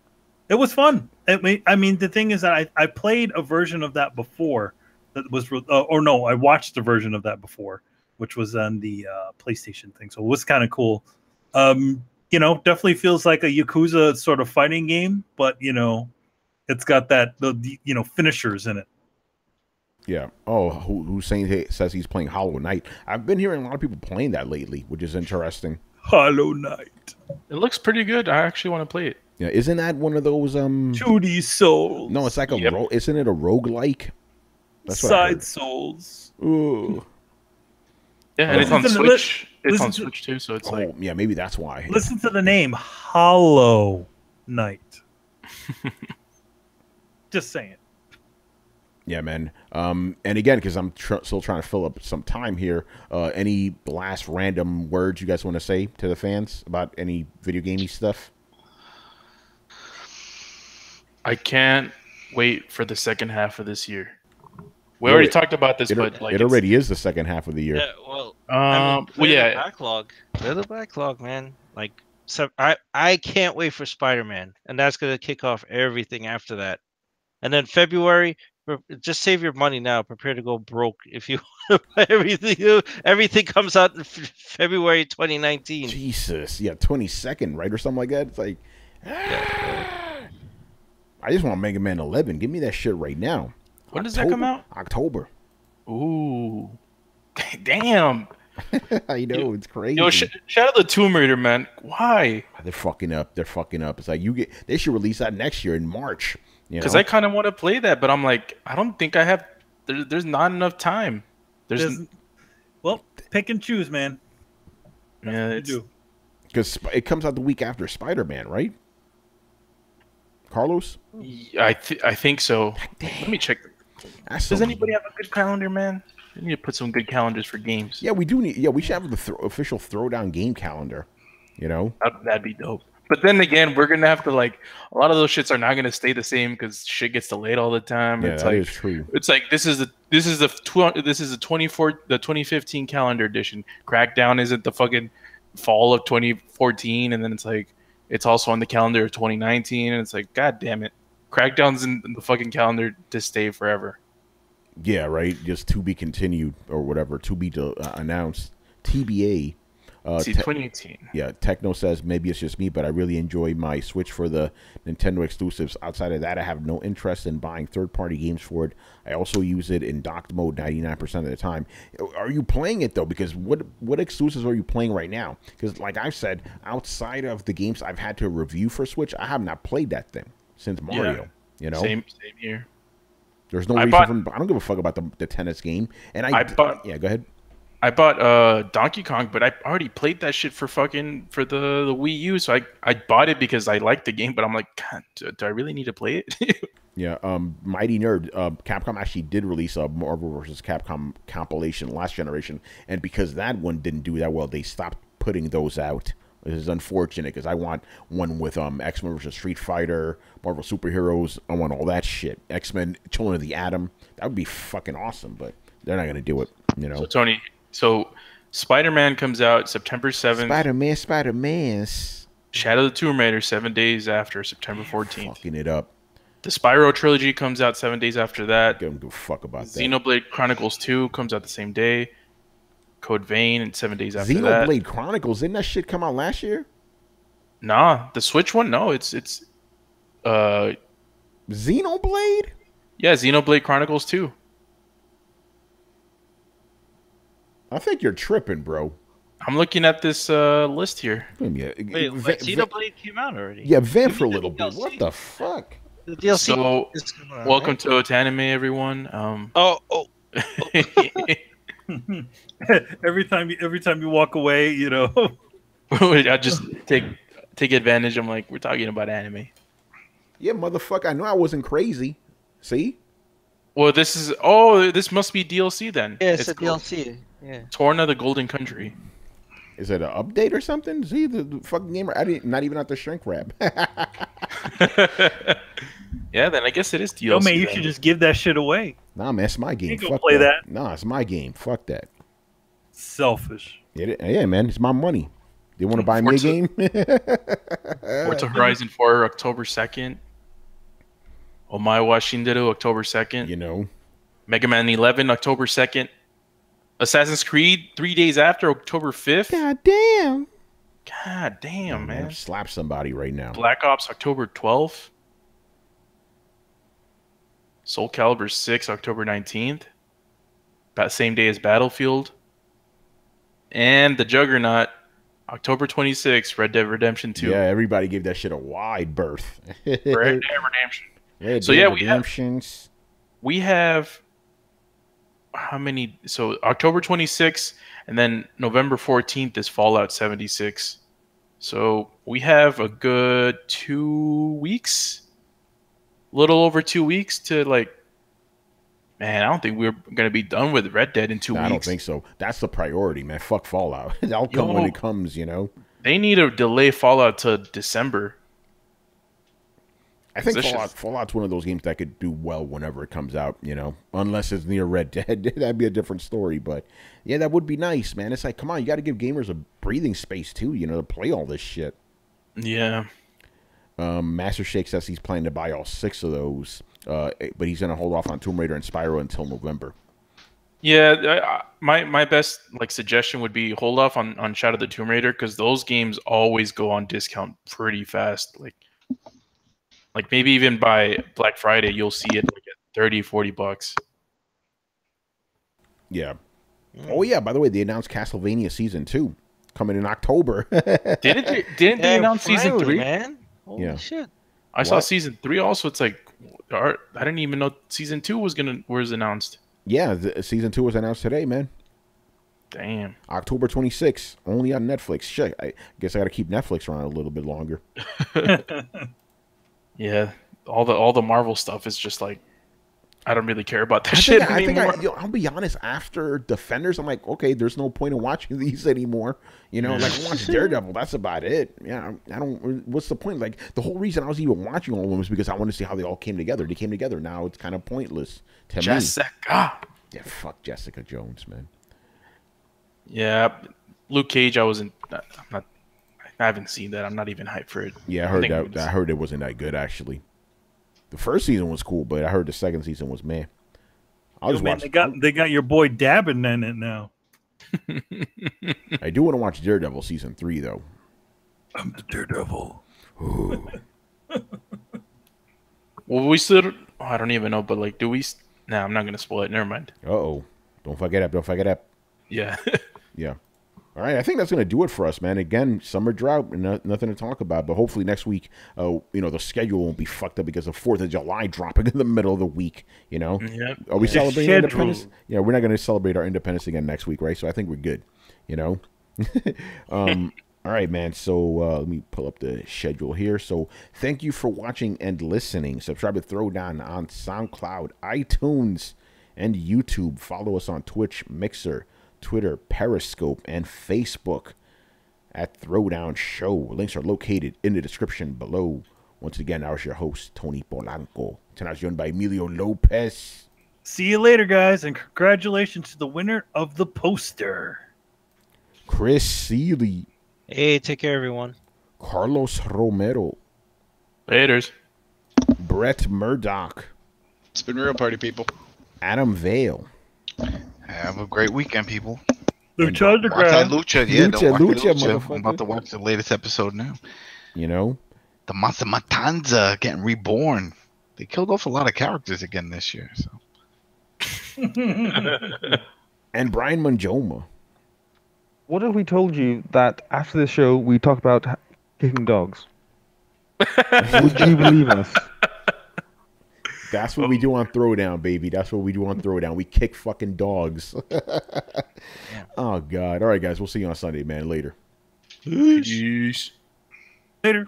It was fun. I mean, the thing is that I played a version of that before. That was, I watched a version of that before, which was on the PlayStation thing. So it was kind of cool. You know, definitely feels like a Yakuza sort of fighting game, but you know, it's got the finishers in it. Yeah. Oh, Hussein says he's playing Hollow Knight. I've been hearing a lot of people playing that lately, which is interesting. Hollow Knight. It looks pretty good. I actually want to play it. Yeah, isn't that one of those 2D Souls. No, it's like Yep. isn't it a roguelike? That's what I Side heard. Souls. Ooh. Yeah, and it's on Listen to- Switch. It's listen on to- Switch too, so it's Oh, like yeah, maybe that's why. Listen to the name, Hollow Knight. Just saying. Yeah, man. And again, because I'm still trying to fill up some time here, any last random words you guys want to say to the fans about any video gamey stuff? I can't wait for the second half of this year. We already talked about this, but like it already is the second half of the year. Yeah, well, well, clear yeah. the backlog. Clear the backlog, man. Like, so I can't wait for Spider-Man, and that's gonna kick off everything after that. And then February, just save your money now. Prepare to go broke if you everything. Everything comes out in February 2019. Jesus, yeah, 22nd, right, or something like that. It's like, I just want Mega Man 11. Give me that shit right now. When does that come out? October. Ooh, damn. I know, it's crazy. Yo, shout out the Tomb Raider, man. Why? They're fucking up. They're fucking up. It's like they should release that next year in March. Because I kind of want to play that, but I'm like, I don't think I have. There's not enough time. Well, pick and choose, man. Yeah, You do. because it comes out the week after Spider-Man, right? Carlos, I think so. Let me check. That's Does some- anybody have a good calendar, man? We need to put some good calendars for games. Yeah, we do need. Yeah, we should have the official Throwdown game calendar. You know. That'd be dope. But then again, we're gonna have to like a lot of those shits are not gonna stay the same because shit gets delayed all the time. Yeah, It's that like is true. it's like this is the 2015 calendar edition. Crackdown isn't the fucking fall of 2014, and then it's like it's also on the calendar of 2019, and it's like, God damn it, Crackdown's in the fucking calendar to stay forever. Yeah, right. Just to be continued or whatever, to be announced. TBA. 2018. Yeah, Techno says maybe it's just me, but I really enjoy my Switch for the Nintendo exclusives. Outside of that, I have no interest in buying third-party games for it. I also use it in docked mode 99% of the time. Are you playing it though? Because what exclusives are you playing right now? Because like I said, outside of the games I've had to review for Switch, I have not played that thing since Mario. Yeah. You know, Same here. There's no reason I don't give a fuck about the tennis game. And yeah, go ahead. I bought Donkey Kong, but I already played that shit for the Wii U. So I bought it because I liked the game, but I'm like, God, do I really need to play it? Yeah, Mighty Nerd, Capcom actually did release a Marvel vs. Capcom compilation last generation, and because that one didn't do that well, they stopped putting those out. This is unfortunate because I want one with X-Men vs. Street Fighter, Marvel Superheroes. I want all that shit. X-Men, Children of the Atom. That would be fucking awesome, but they're not gonna do it. You know. So Tony. So, Spider-Man comes out September 7th. Spider-Man. Shadow of the Tomb Raider 7 days after September 14th. Fucking it up. The Spyro trilogy comes out 7 days after that. Don't give a fuck about that. Xenoblade Chronicles 2 comes out the same day. Code Vein and 7 days after that. Xenoblade Chronicles, didn't that shit come out last year? Nah, the Switch one? No, it's Xenoblade? Yeah, Xenoblade Chronicles 2. I think you're tripping, bro. I'm looking at this list here. Wait, Xenoblade came out already? Yeah, vamp for a little bit. What the fuck? The DLC. So, welcome to Otanime, everyone. every time you walk away, you know. I just take advantage. I'm like, we're talking about anime. Yeah, motherfucker. I know I wasn't crazy. See? Well, this must be DLC then. Yeah, it's a DLC. Yeah. Torn of the Golden Country. Is it an update or something? See, the fucking gamer, not even at the shrink wrap. Yeah, then I guess it is DLC. Yo, man, you should just give that shit away. Nah, man, it's my game. You Fuck play that. Nah, it's my game. Fuck that. Selfish. Yeah, man, it's my money. They want to buy me a game? Forza Horizon 4, October 2nd. Omae wa Shinderu, October 2nd. You know. Mega Man 11, October 2nd. Assassin's Creed 3 days after, October 5th. God damn. God damn, man. Slap somebody right now. Black Ops, October 12th. Soul Calibur 6, October 19th. That same day as Battlefield. And the Juggernaut, October 26th, Red Dead Redemption 2. Yeah, everybody gave that shit a wide berth. Red Dead Redemption. We have how many? So October 26th, and then November 14th is Fallout 76. So we have a good 2 weeks, little over 2 weeks to man, I don't think we're going to be done with Red Dead in 2 weeks. I don't think so. That's the priority, man. Fuck Fallout. That'll come when it comes, you know. They need to delay Fallout to December. I think Fallout's one of those games that could do well whenever it comes out, you know, unless it's near Red Dead. That'd be a different story. But yeah, that would be nice, man. It's like, come on, you got to give gamers a breathing space too, you know, to play all this shit. Yeah. Master Shake says he's planning to buy all 6 of those, but he's going to hold off on Tomb Raider and Spyro until November. Yeah, my best suggestion would be hold off on Shadow of the Tomb Raider because those games always go on discount pretty fast. Like maybe even by Black Friday, you'll see it at $30-$40. Yeah. Oh yeah. By the way, they announced Castlevania Season 2 coming in October. Didn't they announce Season 3? Man, holy shit! I saw Season 3 also. It's like I didn't even know Season 2 was announced. Yeah, Season 2 was announced today, man. Damn. October 26th, only on Netflix. Shit, I guess I got to keep Netflix around a little bit longer. Yeah, all the Marvel stuff is just like I don't really care about that shit anymore. I'll be honest. After Defenders, I'm like, okay, there's no point in watching these anymore. You know, like I watched Daredevil. That's about it. Yeah, I don't. What's the point? Like the whole reason I was even watching all of them was because I wanted to see how they all came together. They came together. Now it's kind of pointless to Jessica. me. Yeah, fuck Jessica Jones, man. Yeah, Luke Cage, I'm not. I haven't seen that. I'm not even hyped for it. Yeah, I heard that. I heard it wasn't that good actually. The first season was cool, but I heard the second season was man. They got your boy dabbing in it now. I do want to watch Daredevil season 3 though. I'm the Daredevil. Well, we still. I don't even know, but like, do we? Nah, I'm not gonna spoil it. Never mind. Don't fuck it up. Don't fuck it up. Yeah. Yeah. All right, I think that's going to do it for us, man. Again, summer drought and nothing to talk about. But hopefully next week, the schedule won't be fucked up because of 4th of July dropping in the middle of the week, Yep. Are we celebrating independence? Yeah, we're not going to celebrate our independence again next week, right? So I think we're good, All right, man. So let me pull up the schedule here. So thank you for watching and listening. Subscribe to Throwdown on SoundCloud, iTunes, and YouTube. Follow us on Twitch, Mixer, Twitter, Periscope, and Facebook at Throwdown Show. Links are located in the description below. Once again, I was your host, Tony Polanco. Tonight I was joined by Emilio Lopez. See you later, guys, and congratulations to the winner of the poster, Chris Seeley. Hey, take care, everyone. Carlos Romero. Laters. Brett Murdoch. It's been real, party people. Adam Vale. Have a great weekend, people. Lucha Watch that Underground. Lucha. Yeah, Lucha, I'm motherfucker. about to watch the latest episode now. The Monster Matanza getting reborn. They killed off a lot of characters again this year. So. And Brian Manjoma. What if we told you that after the show we talk about kicking dogs? Would you believe us? That's what we do on Throwdown, baby. That's what we do on Throwdown. We kick fucking dogs. Oh, God. All right, guys. We'll see you on Sunday, man. Later. Peace. Later.